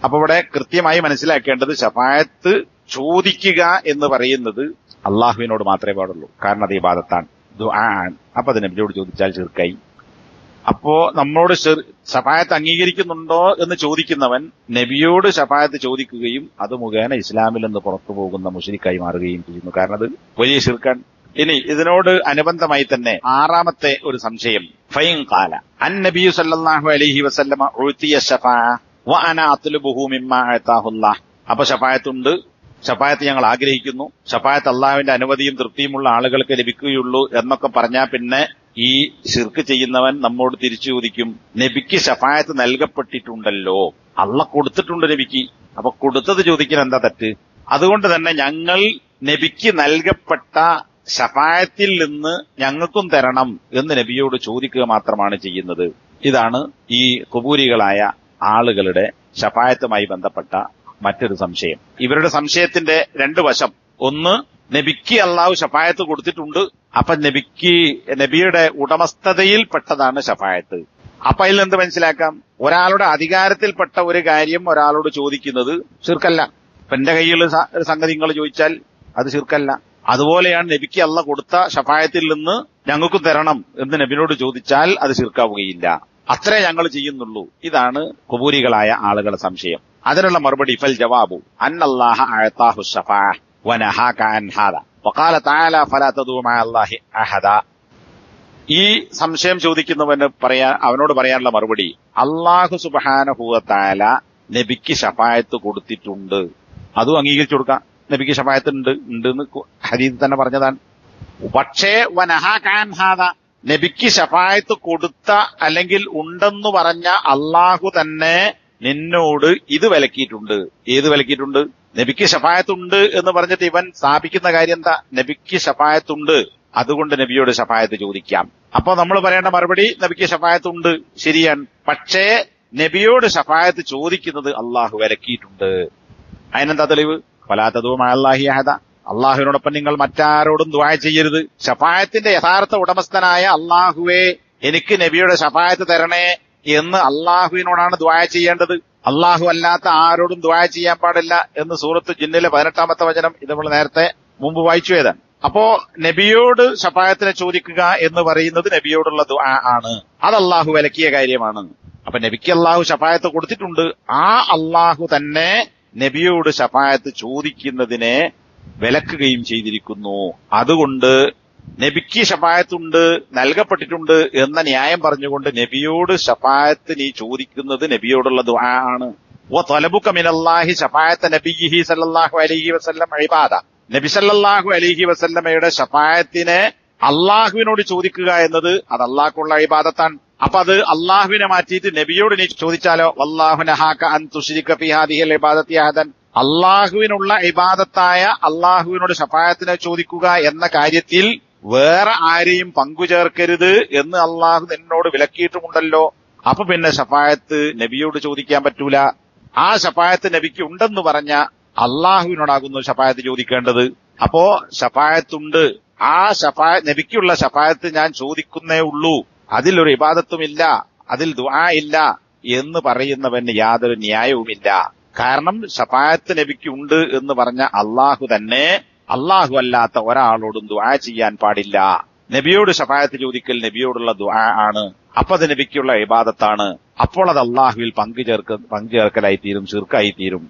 അപ്പൊ ഇവിടെ കൃത്യമായി മനസ്സിലാക്കേണ്ടത് ശഫാഅത്ത് ചോദിക്കുക എന്ന് പറയുന്നത് അള്ളാഹുവിനോട് മാത്രമേ പാടുള്ളൂ. കാരണം അത് ഇബാദത്താണ്, ദുആ ആണ്. അപ്പൊ അത് നബിയോട് ചോദിച്ചാൽ ശിർക്കായി. അപ്പോ നമ്മളോട് ശഫാഅത്ത് അംഗീകരിക്കുന്നുണ്ടോ എന്ന് ചോദിക്കുന്നവൻ നബിയോട് ശഫാഅത്ത് ചോദിക്കുകയും അത് മുഖേന ഇസ്ലാമിൽ നിന്ന് പുറത്തു പോകുന്ന മുശ്രിക്കായി മാറുകയും ചെയ്യുന്നു. കാരണം അത് വലിയ ശിർക്കാണ്. ഇനി ഇതിനോട് അനുബന്ധമായി തന്നെ ആറാമത്തെ ഒരു സംശയം, ഫൈൻ ഖാല അൻ നബിയു സല്ലല്ലാഹു അലൈഹി വസല്ലമ ഉഅ്തിയ ശഫാഅ വ അന അത്ലുബുഹു മിമ്മാ അതാഹുല്ലാഹ്. അപ്പൊ ശഫാഅത്തുണ്ട്, ശഫാഅത്ത് ഞങ്ങൾ ആഗ്രഹിക്കുന്നു, ശഫാഅത്ത് അള്ളാഹുവിന്റെ അനുമതിയും തൃപ്തിയുമുള്ള ആളുകൾക്ക് ലഭിക്കുകയുള്ളൂ എന്നൊക്കെ പറഞ്ഞാൽ പിന്നെ ഈ ശിർക്ക് ചെയ്യുന്നവൻ നമ്മോട് തിരിച്ചു ചോദിക്കും, നബിക്ക് ശഫാഅത്ത് നൽകപ്പെട്ടിട്ടുണ്ടല്ലോ, അള്ളാഹ് കൊടുത്തിട്ടുണ്ട് നബിക്ക്, അപ്പൊ കൊടുത്തത് ചോദിക്കാൻ എന്താ തെറ്റ്? അതുകൊണ്ട് തന്നെ ഞങ്ങൾ നബിക്ക് നൽകപ്പെട്ട ശഫായത്തിൽ നിന്ന് ഞങ്ങൾക്കും തരണം എന്ന് നബിയോട് ചോദിക്കുക മാത്രമാണ് ചെയ്യുന്നത്. ഇതാണ് ഈ ഖുബൂരികളായ ആളുകളുടെ ശഫായത്തുമായി ബന്ധപ്പെട്ട മറ്റൊരു സംശയം. ഇവരുടെ സംശയത്തിന്റെ രണ്ട് വശം. ഒന്ന്, നബിക്ക് അള്ളാഹു ശഫായത്ത് കൊടുത്തിട്ടുണ്ട്, അപ്പൊ നബിയുടെ ഉടമസ്ഥതയിൽപ്പെട്ടതാണ് ശഫായത്ത്. അപ്പൊ അതിൽ എന്ത് മനസ്സിലാക്കാം? ഒരാളുടെ അധികാരത്തിൽപ്പെട്ട ഒരു കാര്യം ഒരാളോട് ചോദിക്കുന്നത് ശിർക്കല്ല. ഇപ്പൊ എന്റെ കയ്യിൽ സംഗതി നിങ്ങൾ ചോദിച്ചാൽ അത് ശിർക്കല്ല. അതുപോലെയാണ് നബിക്ക് അള്ള കൊടുത്ത ശഫായത്തിൽ നിന്ന് ഞങ്ങൾക്ക് തരണം എന്ന് നബിനോട് ചോദിച്ചാൽ അത് ശിർക്കാവുകയില്ല. അത്രേ ഞങ്ങൾ ചെയ്യുന്നുള്ളൂ. ഇതാണ് ഖുബൂരികളായ ആളുകളുടെ സംശയം. അതിനുള്ള മറുപടി ഫൽ ജവാബു അന്നല്ലാഹ അഅതാഹു ശഫാഅ വനഹാക അൻ ഹാദാ വഖാല തആല ഫലാ തദൂ മഅ അല്ലാഹി അഹദ. ഈ സംശയം ചോദിക്കുന്നവന് അവനോട് പറയാനുള്ള മറുപടി, അല്ലാഹു സുബ്ഹാനഹു വ തആല നബിക്ക് ശഫായത്ത് കൊടുത്തിട്ടുണ്ട്, അതും അംഗീകരിച്ചു കൊടുക്കാം. നബിക്ക് ശഫായത്ത് ഉണ്ടെന്ന് ഹദീസ് തന്നെ പറഞ്ഞതാണ്. പക്ഷേ വനഹാക അൻ ഹാദാ, നബിക്ക് ശഫായത്ത് കൊടുത്ത അല്ലെങ്കിൽ ഉണ്ടെന്ന് പറഞ്ഞ അള്ളാഹു തന്നെ നിന്നോട് ഇത് വിലക്കിയിട്ടുണ്ട്. ഏത് വിലക്കിയിട്ടുണ്ട്? നബിക്ക് ശഫായത്തുണ്ട് എന്ന് പറഞ്ഞിട്ട് ഇവൻ സ്ഥാപിക്കുന്ന കാര്യം എന്താ? നബിക്ക് ശഫായത്തുണ്ട്, അതുകൊണ്ട് നബിയോട് ശഫായത്ത് ചോദിക്കാം. അപ്പൊ നമ്മൾ പറയേണ്ട മറുപടി, നബിക്ക് ശഫായത്തുണ്ട് ശരിയാണ്, പക്ഷേ നബിയോട് ശഫായത്ത് ചോദിക്കുന്നത് അള്ളാഹു വിലക്കിയിട്ടുണ്ട്. അതിനെന്താ തെളിവ്? ഫലാ തദൂ മഅ അല്ലാഹി അഹദ, അള്ളാഹുവിനോടൊപ്പം നിങ്ങൾ മറ്റാരോടും ദുആ ചെയ്യരുത്. ശഫായത്തിന്റെ യഥാർത്ഥ ഉടമസ്ഥനായ അള്ളാഹുവേ എനിക്ക് നബിയുടെ ശഫായത്ത് തരണേ എന്ന് അള്ളാഹുവിനോടാണ് ദുആ ചെയ്യേണ്ടത്. അള്ളാഹു അല്ലാത്ത ആരോടും ദുആ ചെയ്യാൻ പാടില്ല എന്ന് സൂറത്ത് ജിന്നിലെ 18-ാമത്തെ വചനം ഇത് നമ്മൾ നേരത്തെ മുമ്പ് വായിച്ചു ഏതാണ്. അപ്പോ നബിയോട് ശഫായത്തിനെ ചോദിക്കുക എന്ന് പറയുന്നത് നബിയോടുള്ള ദുആ ആണ്. അത് അള്ളാഹു വിലക്കിയ കാര്യമാണ്. അപ്പൊ നബിക്ക് അള്ളാഹു ശഫായത്ത് കൊടുത്തിട്ടുണ്ട്. ആ അള്ളാഹു തന്നെ നബിയോട് ശഫായത്ത് ചോദിക്കുന്നതിനെ വിലക്കുകയും ചെയ്തിരിക്കുന്നു. അതുകൊണ്ട് നബിക്ക് ശഫായത്തുണ്ട്, നൽകപ്പെട്ടിട്ടുണ്ട് എന്ന ന്യായം പറഞ്ഞുകൊണ്ട് നബിയോട് ശഫായത്ത് നീ ചോദിക്കുന്നത് നബിയോടുള്ള ദുആ ആണ്. വതലബുക മിനല്ലാഹി ശഫായത്ത നബിയിഹി സല്ലല്ലാഹു അലൈഹി വസല്ലം ഇബാദ, നബി സല്ലല്ലാഹു അലൈഹി വസല്ലമയുടെ ശഫായത്തിനെ അള്ളാഹുവിനോട് ചോദിക്കുക എന്നത് അത് അള്ളാഹ്ക്കുള്ള ഇബാദത്താണ്. അപ്പൊ അത് അള്ളാഹുവിനെ മാറ്റിയിട്ട് നബിയോട് നീ ചോദിച്ചാലോ? വല്ലാഹു നഹാക അൻ തുശ്രിക ഫീ ഹാദിഹിൽ ഇബാദത്തി അഹദൻ, അള്ളാഹുവിനുള്ള ഇബാദത്തായ അള്ളാഹുവിനോട് ശഫായത്തിനെ ചോദിക്കുക എന്ന കാര്യത്തിൽ വേറെ ആരെയും പങ്കുചേർക്കരുത് എന്ന് അള്ളാഹു നിന്നോട് വിലക്കിയിട്ടുമുണ്ടല്ലോ. അപ്പൊ പിന്നെ ശഫായത്ത് നബിയോട് ചോദിക്കാൻ പറ്റൂല. ആ ശഫായത്ത് നബിക്ക് ഉണ്ടെന്ന് പറഞ്ഞ അള്ളാഹുവിനോടാകുന്നു ശഫായത്ത് ചോദിക്കേണ്ടത്. അപ്പോ ശഫായത്തുണ്ട്, ആ നബിക്കുള്ള ശഫായത്ത് ഞാൻ ചോദിക്കുന്നേ ഉള്ളൂ, അതിലൊരു ഇബാദത്തുമില്ല, അതിൽ ദുആ ഇല്ല എന്ന് പറയുന്നവന് യാതൊരു ന്യായവുമില്ല. കാരണം ശഫായത്ത് നബിക്ക് ഉണ്ട് എന്ന് പറഞ്ഞ അള്ളാഹു തന്നെ അള്ളാഹു അല്ലാത്ത ഒരാളോടും ദുആ ചെയ്യാൻ പാടില്ല. നബിയോട് ശഫായത്ത് ചോദിക്കൽ നബിയോടുള്ള ദുആ ആണ്. അപ്പൊ അത് നബിക്കുള്ള ഇബാദത്താണ്. അപ്പോൾ അത് അള്ളാഹുവിൽ പങ്കുചേർക്കലായി തീരും, ശിർക്കായി തീരും.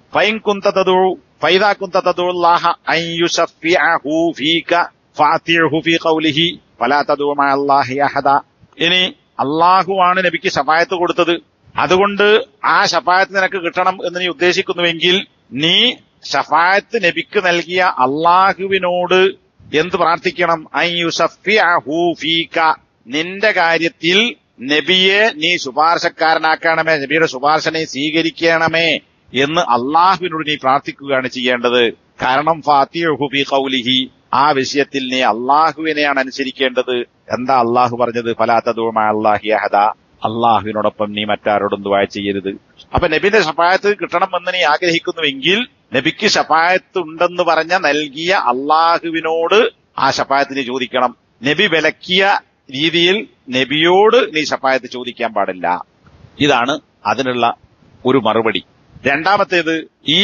ഫൈദാ കുന്ത തദഉല്ലാഹ അൻ യുശഫിഅഹു ഫീക ഫഅതിഉഹു ഫീ ഖൗലിഹി ഫലാ തദഉ മഅ അല്ലാഹി അഹദ. ഇനി അള്ളാഹുവാണ് നബിക്ക് ശഫായത്ത് കൊടുത്തത്, അതുകൊണ്ട് ആ ശഫായത്ത് നിനക്ക് കിട്ടണം എന്ന് നീ ഉദ്ദേശിക്കുന്നുവെങ്കിൽ നീ ശഫായത്ത് നബിക്ക് നൽകിയ അള്ളാഹുവിനോട് എന്ത് പ്രാർത്ഥിക്കണം? അൻ യുശഫിഅഹു ഫീക, നിന്റെ കാര്യത്തിൽ നബിയെ നീ ശുപാർശക്കാരനാക്കണമേ, നബിയുടെ ശുപാർശനെ സ്വീകരിക്കണമേ എന്ന് അള്ളാഹുവിനോട് നീ പ്രാർത്ഥിക്കുകയാണ് ചെയ്യേണ്ടത്. കാരണം ഫഅതിഉഹു ഫീ ഖൗലിഹി, ആ വിഷയത്തിൽ നീ അള്ളാഹുവിനെയാണ് അനുസരിക്കേണ്ടത്. എന്താ അള്ളാഹു പറഞ്ഞത്? ഫലാ തദഉ മഅ അല്ലാഹി അഹദ, അള്ളാഹുവിനോടൊപ്പം നീ മറ്റാരോടും ദുആ ചെയ്യരുത്. അപ്പൊ നബിന്റെ ശഫായത്ത് കിട്ടണമെന്ന് നീ ആഗ്രഹിക്കുന്നുവെങ്കിൽ നബിക്ക് ശഫായത്ത് ഉണ്ടെന്ന് പറഞ്ഞ നൽകിയ അള്ളാഹുവിനോട് ആ ശഫായത്തിന് ചോദിക്കണം. നബി വിലക്കിയ രീതിയിൽ നബിയോട് നീ ശഫായത്ത് ചോദിക്കാൻ പാടില്ല. ഇതാണ് അതിനുള്ള ഒരു മറുപടി. രണ്ടാമത്തേത്, ഈ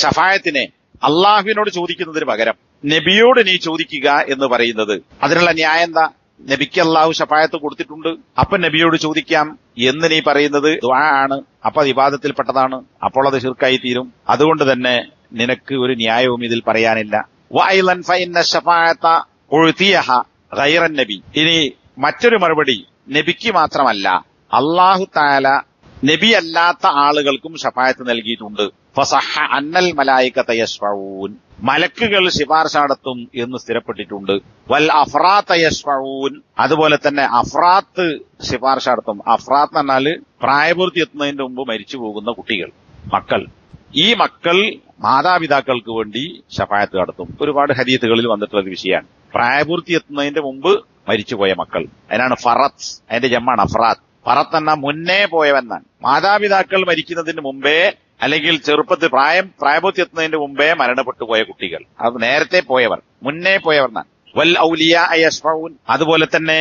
ശഫായത്തിനെ അള്ളാഹുവിനോട് ചോദിക്കുന്നതിന് പകരം നബിയോട് നീ ചോദിക്കുക എന്ന് പറയുന്നത് അതിനുള്ള ന്യായം എന്താ? നബിക്ക് അള്ളാഹു ശഫായത്ത് കൊടുത്തിട്ടുണ്ട്, അപ്പൊ നബിയോട് ചോദിക്കാം എന്ന് നീ പറയുന്നത് ദുആ ആണ്, അപ്പൊ അത് ഇബാദത്തിൽപ്പെട്ടതാണ്, അപ്പോൾ അത് ശിർക്കായി തീരും. അതുകൊണ്ട് തന്നെ നിനക്ക് ഒരു ന്യായവും ഇതിൽ പറയാനില്ല. വഅയ്ളൻ ഫഇന്ന ശഫാഅത ഉഅതിയഹ ഗൈറൻ നബി. ഇനി മറ്റൊരു മറുപടി, നബിക്ക് മാത്രമല്ല അല്ലാഹു തആല നബി അല്ലാത്ത ആളുകൾക്കും ശഫായത്ത് നൽകിയിട്ടുണ്ട്. ഫസഹ അന്നൽ മലായികത യശ്ഫഊൻ, മലക്കുകൾ ശുപാർശ നടത്തും എന്ന് സ്ഥിരപ്പെട്ടിട്ടുണ്ട്. വൽ അഫ്റാത്ത യശ്ഫഊൻ, അതുപോലെ തന്നെ അഫ്റാത്ത് ശുപാർശ നടത്തും. അഫ്റാത്ത് എന്ന് പറഞ്ഞാല് പ്രായപൂർത്തി എത്തുന്നതിന് മുമ്പ് മരിച്ചു പോകുന്ന കുട്ടികൾ, മക്കൾ, ഈ മക്കൾ മാതാപിതാക്കൾക്ക് വേണ്ടി ശഫായത്ത് നടത്തും. ഒരുപാട് ഹദീസുകളിൽ വന്നിട്ടുള്ള ഒരു വിഷയമാണ്. പ്രായപൂർത്തി എത്തുന്നതിന്റെ മുമ്പ് മരിച്ചുപോയ മക്കൾ, അതിനാണ് ഫറത്ത്, അതിന്റെ ജമ്മാണ് അഫ്രാത്ത്. ഫറത്ത് എന്ന മുന്നേ പോയവെന്നാണ്. മാതാപിതാക്കൾ മരിക്കുന്നതിന് മുമ്പേ അല്ലെങ്കിൽ ചെറുപ്പത്തിൽ പ്രായപൂർത്തി എത്തുന്നതിന്റെ മുമ്പേ മരണപ്പെട്ടു പോയ കുട്ടികൾ, അത് നേരത്തെ പോയവർ, മുന്നേ പോയവർ എന്നാണ്. വൽ ഔലിയാ യശ്ഫഊൻ, അതുപോലെ തന്നെ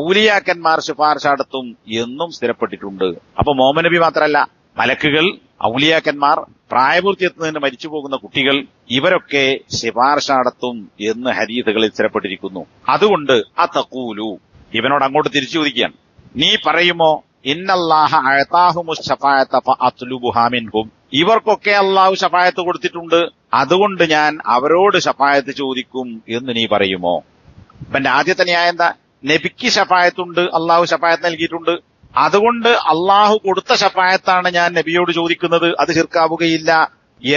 ഔലിയാക്കന്മാർ ശുപാർശ നടത്തും എന്നും സ്ഥിരപ്പെട്ടിട്ടുണ്ട്. അപ്പൊ മുഹമ്മദ് നബി മാത്രമല്ല, മലക്കുകൾ, ഔലിയാക്കന്മാർ, പ്രായപൂർത്തി എത്തുന്നതിന് മരിച്ചു പോകുന്ന കുട്ടികൾ, ഇവരൊക്കെ ശുപാർശ നടത്തും എന്ന് ഹദീസുകളിൽ സ്ഥിരപ്പെട്ടിരിക്കുന്നു. അതുകൊണ്ട് അതഖൂലു, ഇവനോട് അങ്ങോട്ട് തിരിച്ചു ചോദിക്കുകയാണ്, നീ പറയുമോ ഇന്നല്ലാഹ അഅതാഹുമുശ് ശഫാഅത ഫഅത്ലുബുഹാ മിൻഹും, ഇവർക്കൊക്കെ അള്ളാഹു ശഫായത്ത് കൊടുത്തിട്ടുണ്ട്, അതുകൊണ്ട് ഞാൻ അവരോട് ശഫായത്ത് ചോദിക്കും എന്ന് നീ പറയുമോ? ഇവന്റെ ആദ്യത്തെ ന്യായം എന്താ? നബിക്ക് ശഫായത്തുണ്ട്, അള്ളാഹു ശഫായത്ത് നൽകിയിട്ടുണ്ട്, അതുകൊണ്ട് അള്ളാഹു കൊടുത്ത ശഫായത്താണ് ഞാൻ നബിയോട് ചോദിക്കുന്നത്, അത് ശിർക്കാവുകയില്ല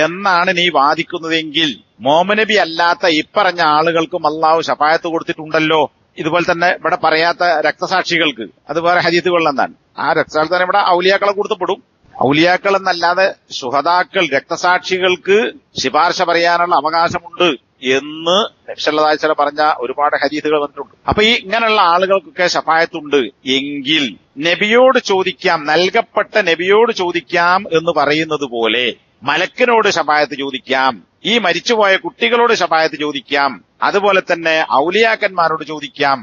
എന്നാണ് നീ വാദിക്കുന്നതെങ്കിൽ, മുഹമ്മദ് നബി അല്ലാത്ത ഇപ്പറഞ്ഞ ആളുകൾക്കും അള്ളാഹു ശഫായത്ത് കൊടുത്തിട്ടുണ്ടല്ലോ. ഇതുപോലെ തന്നെ ഇവിടെ പറയാത്ത രക്തസാക്ഷികൾക്ക്, അത് വേറെ ഹദീസുകളിലെന്നാണ്. ആ രക്തസാക്ഷി തന്നെ ഇവിടെ ഔലിയാക്കളെ കൊടുത്തപ്പെടും. ഔലിയാക്കൾ എന്നല്ലാതെ ശുഹദാക്കൾ, രക്തസാക്ഷികൾക്ക് ശിപാർശ പറയാനുള്ള അവകാശമുണ്ട് എന്ന് നബി സല്ലല്ലാഹു അലൈഹി വസല്ലം പറഞ്ഞ ഒരുപാട് ഹദീസുകൾ വന്നിട്ടുണ്ട്. അപ്പൊ ഈ ഇങ്ങനെയുള്ള ആളുകൾക്കൊക്കെ ശഫായത്തുണ്ട് എങ്കിൽ നബിയോട് ചോദിക്കാം, നൽകപ്പെട്ട നബിയോട് ചോദിക്കാം എന്ന് പറയുന്നത് പോലെ മലക്കിനോട് ശഫായത്ത് ചോദിക്കാം, ഈ മരിച്ചുപോയ കുട്ടികളോട് ശഫായത്ത് ചോദിക്കാം, അതുപോലെ തന്നെ ഔലിയാക്കന്മാരോട് ചോദിക്കാം,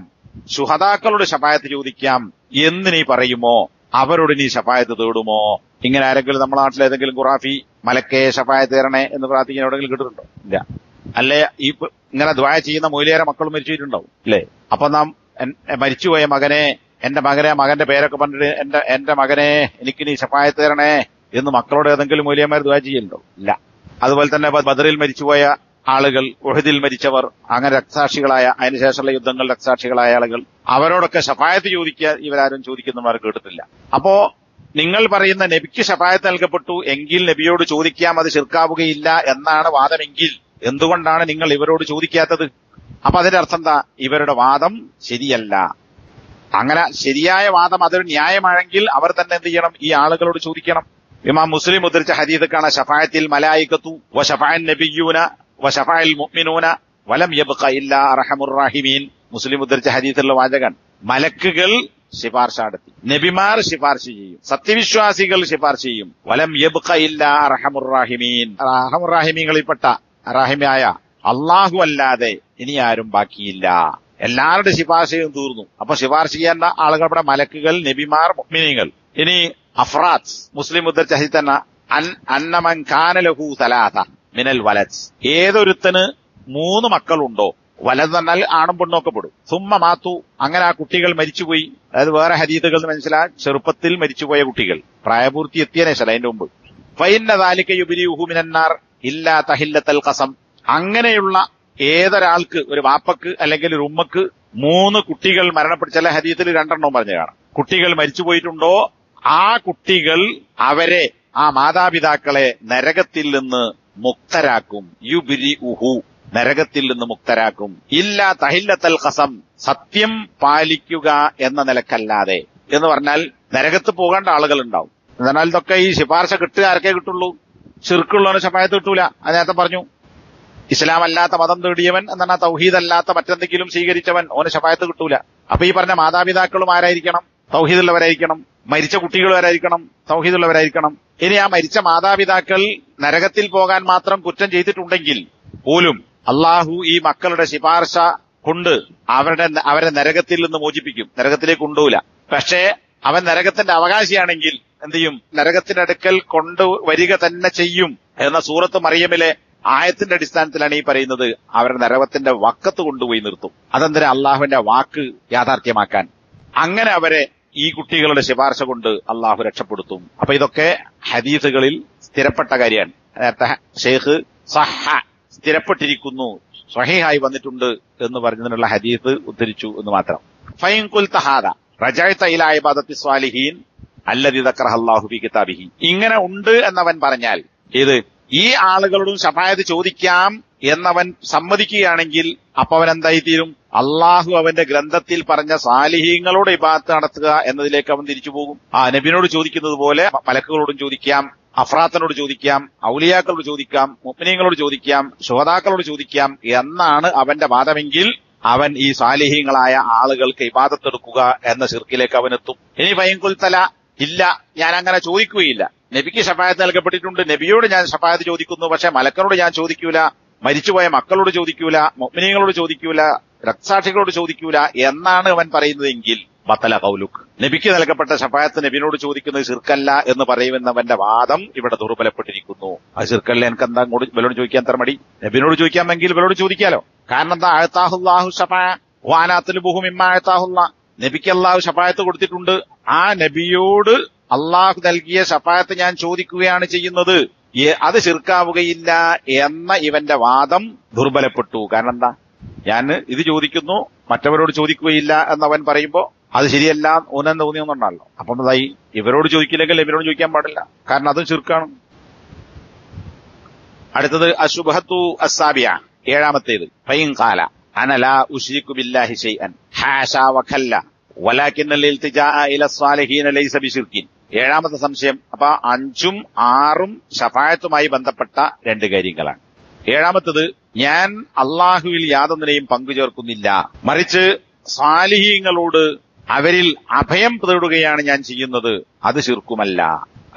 ശുഹദാക്കളോട് ശഫായത്ത് ചോദിക്കാം എന്ന് നീ പറയുമോ? അവരോട് നീ ശഫായത്ത് തേടുമോ? ഇങ്ങനെ ആരെങ്കിലും നമ്മുടെ നാട്ടിൽ ഏതെങ്കിലും ഖുറാഫി മലക്കെ ശഫായത്ത് തരണേ എന്ന് പ്രാർത്ഥിക്കാൻ എവിടെയെങ്കിലും കിട്ടുന്നുണ്ടോ? ഇല്ല. അല്ലെ ഈ ഇങ്ങനെ ദുആ ചെയ്യുന്ന മൗലിയാരെ മക്കളും മരിച്ചിട്ടുണ്ടാവും അല്ലേ? അപ്പൊ നാം മരിച്ചുപോയ മകനെ, എന്റെ മകന്റെ പേരൊക്കെ പറഞ്ഞിട്ട് എന്റെ മകനെ എനിക്ക് നീ ശഫായത്ത് തരണേ എന്ന് മക്കളോട് ഏതെങ്കിലും മൗലിയന്മാർ ദുആ ചെയ്യലുണ്ടോ? ഇല്ല. അതുപോലെ തന്നെ ബദറിൽ മരിച്ചുപോയ ആളുകൾ, ഉഹദിൽ മരിച്ചവർ, അങ്ങനെ രക്തസാക്ഷികളായ, അതിനുശേഷമുള്ള യുദ്ധങ്ങളിൽ രക്തസാക്ഷികളായ ആളുകൾ, അവരോടൊക്കെ ശഫായത്ത് ചോദിക്കുക ഇവരാരും ചോദിക്കുന്നവർ കേട്ടിട്ടില്ല. അപ്പോ നിങ്ങൾ പറയുന്ന നബിക്ക് ശഫായത്ത് നൽകപ്പെട്ടു എങ്കിൽ നബിയോട് ചോദിക്കാം, അത് ശിർക്കാവുകയില്ല എന്നാണ് വാദമെങ്കിൽ എന്തുകൊണ്ടാണ് നിങ്ങൾ ഇവരോട് ചോദിക്കാത്തത്? അപ്പൊ അതിന്റെ അർത്ഥം എന്താ? ഇവരുടെ വാദം ശരിയല്ല. അങ്ങനെ ശരിയായ വാദം അതൊരു ന്യായമാണെങ്കിൽ അവർ തന്നെ എന്ത് ചെയ്യണം? ഈ ആളുകളോട് ചോദിക്കണം. ഇമാം മുസ്ലിം ഉദ്ധരിച്ച ഹദീസ് കാണാം, ശഫായത്തിൽ മലായികത്തു വ ശഫാഅൻ നബിയ്യൂന വ ശഫാഅൽ മുഅ്മിനൂന വലം യബ്ഖ ഇല്ലാ അർഹമുർ റഹീമീൻ. മുസ്ലിം ഉദ്ധരിച്ച ഹദീസിലുള്ള വാചകൻ, മലക്കുകൾ ശിപാർശ നടത്തി, നബിമാർ ശിപാർശ ചെയ്യും, സത്യവിശ്വാസികൾ ശിപാർശ ചെയ്യും, വലം യബ്ഖ ഇല്ലാ അർഹമുർ റഹീമീൻ, അർഹമുർ റഹീമീങ്ങളിൽപ്പെട്ട റഹീമായ അള്ളാഹു അല്ലാതെ ഇനി ആരും ബാക്കിയില്ല. എല്ലാവരുടെ ശിപാർശയും തീർന്നു. അപ്പൊ ശിപാർശ ചെയ്യേണ്ട ആളുകൾ ഇവിടെ മലക്കുകൾ, നബിമാർ, മുഅ്മിനീങ്ങൾ. ഇനി അഫ്രാത്ത്, മുസ്ലിം ഉദ്ധരിച്ച ഹദീസ് തന്നെ, അന്നമൻ കാന ലഹു സലാസ മിനൽ വലദ്, ഏതൊരുത്തന് 3 മക്കളുണ്ടോ, വലത് എന്നാൽ ആണും പെണ്ണും ഒക്കെ പെടും, സുമ്മ മാത്തു, അങ്ങനെ ആ കുട്ടികൾ മരിച്ചുപോയി. അതായത് വേറെ ഹദീസുകൾ മനസ്സിലാക്കാൻ, ചെറുപ്പത്തിൽ മരിച്ചുപോയ കുട്ടികൾ, പ്രായപൂർത്തി എത്തിയതിനേശം അതിന്റെ മുമ്പ്, ഫഇന്ന ദാലിക യുബ്രിഉഹു മിനന്നാർ ഇല്ലാ തഹില്ലത്തൽ ഖസം, അങ്ങനെയുള്ള ഏതൊരാൾക്ക്, ഒരു വാപ്പക്ക് അല്ലെങ്കിൽ ഒരു ഉമ്മക്ക് 3 കുട്ടികൾ മരണപ്പെട്ട, ചില ഹദീസിൽ 2 പറഞ്ഞു കാണാം, കുട്ടികൾ മരിച്ചുപോയിട്ടുണ്ടോ, ആ കുട്ടികൾ അവരെ, ആ മാതാപിതാക്കളെ നരകത്തിൽ നിന്ന് മുക്തരാക്കും. യുബ്രിഉഹു, നരകത്തിൽ നിന്ന് മുക്തരാക്കും. ഇല്ലാ തഹില്ലത്തൽ ഖസം, സത്യം പാലിക്കുക എന്ന നിലക്കല്ലാതെ. എന്ന് പറഞ്ഞാൽ നരകത്ത് പോകേണ്ട ആളുകൾ ഉണ്ടാവും. എന്നാൽ ഇതൊക്കെ ഈ ശിപാർശ കിട്ടുക ആർക്കേ കിട്ടുള്ളൂ? ശിർക്കുള്ളവന് ശഫായത്ത് കിട്ടൂല. അത് നേരത്തെ പറഞ്ഞു. ഇസ്ലാം അല്ലാത്ത മതം തേടിയവൻ, എന്നാൽ തൗഹീദ് അല്ലാത്ത മറ്റെന്തെങ്കിലും സ്വീകരിച്ചവൻ, ഓന് ശഫായത്ത് കിട്ടൂല. അപ്പൊ ഈ പറഞ്ഞ മാതാപിതാക്കളും ആരായിരിക്കണം? തൗഹീദുള്ളവരായിരിക്കണം. മരിച്ച കുട്ടികളുമാരായിരിക്കണം, തൗഹീദുള്ളവരായിരിക്കണം. ഇനി ആ മരിച്ച മാതാപിതാക്കൾ നരകത്തിൽ പോകാൻ മാത്രം കുറ്റം ചെയ്തിട്ടുണ്ടെങ്കിൽ പോലും അള്ളാഹു ഈ മക്കളുടെ ശിപാർശ കൊണ്ട് അവരെ നരകത്തിൽ നിന്ന് മോചിപ്പിക്കും, നരകത്തിലേക്ക് കൊണ്ടുപോകില്ല. പക്ഷേ അവൻ നരകത്തിന്റെ അവകാശിയാണെങ്കിൽ എന്ത് ചെയ്യും? നരകത്തിന്റെ അടുക്കൽ കൊണ്ടുവരിക തന്നെ ചെയ്യും എന്ന സൂറത്ത് മറിയമിലെ ആയത്തിന്റെ അടിസ്ഥാനത്തിലാണ് ഈ പറയുന്നത്. അവരുടെ നരകത്തിന്റെ വക്കത്ത് കൊണ്ടുപോയി നിർത്തും. അതെന്തിനാ? അള്ളാഹുവിന്റെ വാക്ക് യാഥാർത്ഥ്യമാക്കാൻ. അങ്ങനെ അവരെ ഈ കുട്ടികളുടെ ശിപാർശ കൊണ്ട് അള്ളാഹു രക്ഷപ്പെടുത്തും. അപ്പൊ ഇതൊക്കെ ഹദീസുകളിൽ സ്ഥിരപ്പെട്ട കാര്യമാണ്. നേരത്തെ ഷെയ്ഖ് സഹ, സ്ഥിരപ്പെട്ടിരിക്കുന്നു, സ്വഹീഹായി വന്നിട്ടുണ്ട് എന്ന് പറഞ്ഞതിനുള്ള ഹദീസ് ഉദ്ധരിച്ചു എന്ന് മാത്രം. ഫൈൻ ഖുൽത ഹാദാ റജഅത ഇലാ ഇബാദത്തി സ്വാലിഹീൻ അല്ലദീ ദക്കറഹു അല്ലാഹു ഫീ കിതാബിഹി, ഇങ്ങനെ ഉണ്ട് എന്നവൻ പറഞ്ഞാൽ, ഇത് ഈ ആളുകളോടും ശഫായത്ത് ചോദിക്കാം എന്നവൻ സമ്മതിക്കുകയാണെങ്കിൽ അപ്പൊ അവൻ എന്തായിത്തീരും? അള്ളാഹു അവന്റെ ഗ്രന്ഥത്തിൽ പറഞ്ഞ സാലിഹീങ്ങളോട് ഇബാദത്ത് നടത്തുക എന്നതിലേക്ക് അവൻ തിരിച്ചു പോകും. ആ നബിനോട് ചോദിക്കുന്നത് പോലെ മലക്കുകളോടും ചോദിക്കാം, അഫ്രാത്തിനോട് ചോദിക്കാം, ഔലിയാക്കളോട് ചോദിക്കാം, മുഅ്മിനീങ്ങളോട് ചോദിക്കാം, ശുഹദാക്കളോട് ചോദിക്കാം എന്നാണ് അവന്റെ വാദമെങ്കിൽ അവൻ ഈ സാലിഹീങ്ങളായ ആളുകൾക്ക് ഇബാദത്തെടുക്കുക എന്ന ശിർക്കിലേക്ക് അവനെത്തും. ഇനി ഫൈൻകുൽതല, ഇല്ല ഞാൻ അങ്ങനെ ചോദിക്കുകയില്ല, നബിക്ക് ശഫായത്ത് നൽകപ്പെട്ടിട്ടുണ്ട്, നബിയോട് ഞാൻ ശഫായത്ത് ചോദിക്കുന്നു, പക്ഷെ മലക്കനോട് ഞാൻ ചോദിക്കൂല, മരിച്ചുപോയ മക്കളോട് ചോദിക്കൂല, മുഅ്മിനീങ്ങളോട് ചോദിക്കൂല, രക്തസാക്ഷികളോട് ചോദിക്കൂല എന്നാണ് അവൻ പറയുന്നതെങ്കിൽ ബത്തല കൗലുക്ക്, നബിക്ക് നൽകപ്പെട്ട ശഫായത്ത് നബിനോട് ചോദിക്കുന്നത് ശിർക്കല്ല എന്ന് പറയുമെന്നവന്റെ വാദം ഇവിടെ ദുർബലപ്പെട്ടിരിക്കുന്നു. അത് ശിർക്കല്ല, എനിക്ക് എന്താ ഇവരോട് ചോദിക്കാൻ എത്ര മടി? നബിനോട് ചോദിക്കാമെങ്കിൽ ഇവരോട് ചോദിക്കാലോ. കാരണം എന്താ, അഅതാഹുല്ലാഹു ശഫാഅ വഅനാത്ലുബുഹു മിമ്മാ അഅതാഹുല്ലാഹ്, നബിക്ക് അള്ളാഹു ശഫായത്ത് കൊടുത്തിട്ടുണ്ട്, ആ നബിയോട് അള്ളാഹു നൽകിയ ശഫായത്ത് ഞാൻ ചോദിക്കുകയാണ് ചെയ്യുന്നത്, അത് ശിർക്കാവുകയില്ല എന്ന ഇവന്റെ വാദം ദുർബലപ്പെട്ടു. കാരണം എന്താ, ഞാൻ ഇത് ചോദിക്കുന്നു മറ്റവരോട് ചോദിക്കുകയില്ല എന്നവൻ പറയുമ്പോ അത് ശരിയല്ല ഊനെന്ന് തോന്നിയൊന്നുണ്ടല്ലോ. അപ്പം അതായി ഇവരോട് ചോദിക്കില്ലെങ്കിൽ ഇവരോട് ചോദിക്കാൻ പാടില്ല, കാരണം അതും ശിർക്കാണ്. അടുത്തത് അശുബഹത്തു അസ്സാബിയ, ഏഴാമത്തേത്. ഫൈൻ ഖാല അന ലാ ഉശ്രികു ബില്ലാഹി ശൈഅൻ ഹാശാ വഖല്ല വലാകിന്നൽ ഇൽതിജാഅ ഇല സ്വാലിഹീന ലൈസ ബിശിർകിൻ. ഏഴാമത്തെ സംശയം. അപ്പൊ 5ഉം 6ഉം ശഫായത്തുമായി ബന്ധപ്പെട്ട രണ്ട് കാര്യങ്ങളാണ്. ഏഴാമത്തത്, ഞാൻ അള്ളാഹുവിൽ യാതൊന്നിനെയും പങ്കുചേർക്കുന്നില്ല, മറിച്ച് സാലിഹീങ്ങളോട് അവരിൽ അഭയം തേടുകയാണ് ഞാൻ ചെയ്യുന്നത്, അത് ശിർക്കുമല്ല.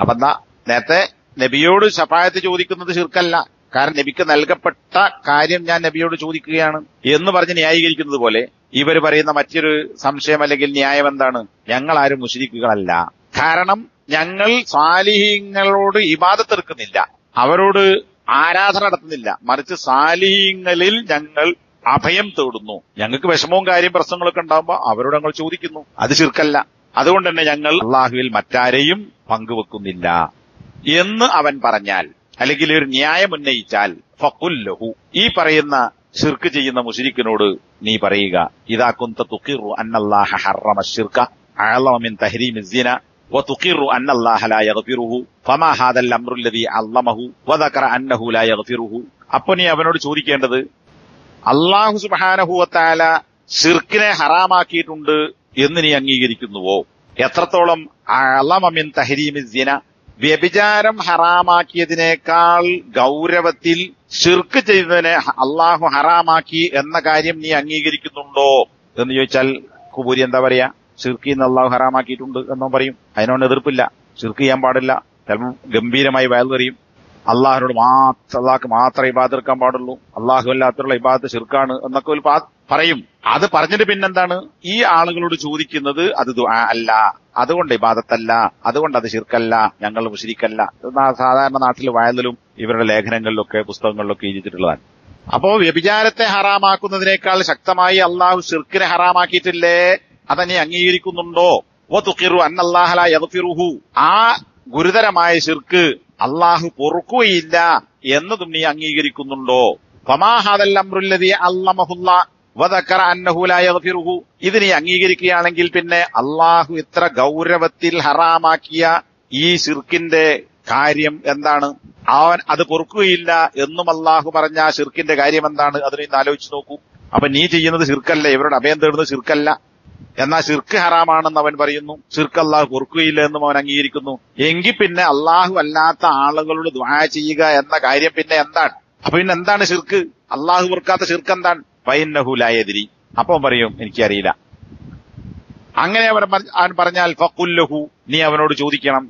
അപ്പൊ എന്താ, നേരത്തെ നബിയോട് ശഫായത്ത് ചോദിക്കുന്നത് ശിർക്കല്ല, കാരണം നബിക്ക് നൽകപ്പെട്ട കാര്യം ഞാൻ നബിയോട് ചോദിക്കുകയാണ് എന്ന് പറഞ്ഞ് ന്യായീകരിക്കുന്നത് പോലെ ഇവർ പറയുന്ന മറ്റൊരു സംശയം അല്ലെങ്കിൽ ന്യായം എന്താണ്, ഞങ്ങൾ ആരും മുശ്രിക്കുകളല്ല, കാരണം ഞങ്ങൾ സാലിഹീങ്ങളോട് ഇബാദത്ത് എടുക്കുന്നില്ല, അവരോട് ആരാധന നടത്തുന്നില്ല, മറിച്ച് സാലിഹീങ്ങളിൽ ഞങ്ങൾ അഭയം തേടുന്നു, ഞങ്ങൾക്ക് വിഷമവും കാര്യം പ്രശ്നങ്ങളൊക്കെ ഉണ്ടാകുമ്പോ അവരോട് ഞങ്ങൾ ചോദിക്കുന്നു, അത് ശിർക്കല്ല, അതുകൊണ്ട് തന്നെ ഞങ്ങൾ അള്ളാഹുവിൽ മറ്റാരെയും പങ്കുവെക്കുന്നില്ല എന്ന് അവൻ പറഞ്ഞാൽ, അല്ലെങ്കിൽ ഒരു ന്യായം ഉന്നയിച്ചാൽ, ഫഖുൽ ലഹു, ഈ പറയുന്ന ശിർക്ക് ചെയ്യുന്ന മുശ്രിക്കിനോട് നീ പറയുക, ഇദാ കുന്ത തുഖിറു അന്നല്ലാഹ ഹറമ ശിർക അഅളമ മിൻ തഹ്രീമിസ് സിന വതുഖിറു അന്നല്ലാഹ ലാ യഗ്ഫിറുഹു ഫമാ ഹാദൽ അംറു അല്ലദീ അല്ലമഹു വദകറ അന്നഹു ലാ യഗ്ഫിറുഹു. അപ്പോൾ നീ അവനോട് ചോദിക്കേണ്ടത്, അല്ലാഹു സുബ്ഹാനഹു വ തആല ശിർക്കിനെ ഹറാമാക്കിയിട്ടുണ്ട് എന്ന് നീ അംഗീകരിക്കുന്നുവോ? എത്രത്തോളം? അഅളമ മിൻ തഹ്രീമിസ് സിന, വ്യഭിചാരം ഹറാമാക്കിയതിനേക്കാൾ ഗൗരവത്തിൽ ശിർക്ക് ചെയ്തതിനെ അള്ളാഹു ഹറാമാക്കി എന്ന കാര്യം നീ അംഗീകരിക്കുന്നുണ്ടോ എന്ന് ചോദിച്ചാൽ കുബൂരി എന്താ പറയാ? ശിർക്ക് ഇന്ന് അള്ളാഹു ഹറാമാക്കിയിട്ടുണ്ട് എന്നോ പറയും. അതിനോട് എതിർപ്പില്ല, ശിർക്ക് ചെയ്യാൻ പാടില്ല. ചിലപ്പോൾ ഗംഭീരമായി വയൽ പറയും, അള്ളാഹിനോട് അള്ളാഹ്ക്ക് മാത്രമേ ഇബാദത്ത് എടുക്കാൻ പാടുള്ളൂ, അള്ളാഹു അല്ലാത്തുള്ള ഇബാദത്ത് ശിർക്കാണ് എന്നൊക്കെ പറയും. അത് പറഞ്ഞിട്ട് പിന്നെന്താണ് ഈ ആളുകളോട് ചോദിക്കുന്നത്? അത് ദുആ അല്ല, അതുകൊണ്ട് ഇബാദത്തല്ല, അതുകൊണ്ട് അത് ശിർക്കല്ല, ഞങ്ങൾ മുശ്രിക്കല്ല. സാധാരണ നാട്ടിൽ വയലിലും ഇവരുടെ ലേഖനങ്ങളിലൊക്കെ പുസ്തകങ്ങളിലൊക്കെ എഴുതിയിട്ടുള്ളതാണ്. അപ്പോ വ്യഭിചാരത്തെ ഹറാമാക്കുന്നതിനേക്കാൾ ശക്തമായി അള്ളാഹു ശിർക്കിനെ ഹറാമാക്കിയിട്ടില്ലേ? അതന്നെ അംഗീകരിക്കുന്നുണ്ടോ? വതുഖിറു അന്നല്ലാഹ ലാ യഗ്ഫിറുഹു, ആ ഗുരുതരമായ ശിർക്ക് അള്ളാഹു പൊറുക്കുകയില്ല എന്നതും നീ അംഗീകരിക്കുന്നുണ്ടോ? ഫമാ ഹാദൽ അംറു അല്ലദീ അല്ലമഹുല്ലാഹ് വദകറ അന്നഹു ലാ യഗ്ഫിറുഹു, ഇത് നീ അംഗീകരിക്കുകയാണെങ്കിൽ പിന്നെ അള്ളാഹു ഇത്ര ഗൗരവത്തിൽ ഹറാമാക്കിയ ഈ ശിർക്കിന്റെ കാര്യം എന്താണ്? അവൻ അത് പൊറുക്കുകയില്ല എന്നും അള്ളാഹു പറഞ്ഞ ആ ശിർക്കിന്റെ കാര്യം എന്താണ്? അതിനെ ഇന്ന് ആലോചിച്ച് നോക്കൂ. അപ്പൊ നീ ചെയ്യുന്നത് ശിർക്കല്ല, ഇവരുടെ അഭയം തേടുന്നത് ശിർക്കല്ല, എന്നാൽ ശിർക്ക് ഹറാമാണെന്ന് അവൻ പറയുന്നു, ശിർക്ക് അള്ളാഹു പൊറുക്കുകയില്ല എന്നും അവൻ അംഗീകരിക്കുന്നു. എങ്കിൽ പിന്നെ അള്ളാഹു അല്ലാത്ത ആളുകളോട് ദുആ ചെയ്യുക എന്ന കാര്യം പിന്നെ എന്താണ്? അപ്പൊ പിന്നെ എന്താണ് ശിർക്ക്? അള്ളാഹു പൊറുക്കാത്ത ശിർക്ക് എന്താണ്? ഫഇന്നഹു ലാ യദ്രി, അപ്പൊ പറയും എനിക്കറിയില്ല. അങ്ങനെ അവൻ പറഞ്ഞാൽ ഫഖുൽ ലഹു, നീ അവനോട് ചോദിക്കണം,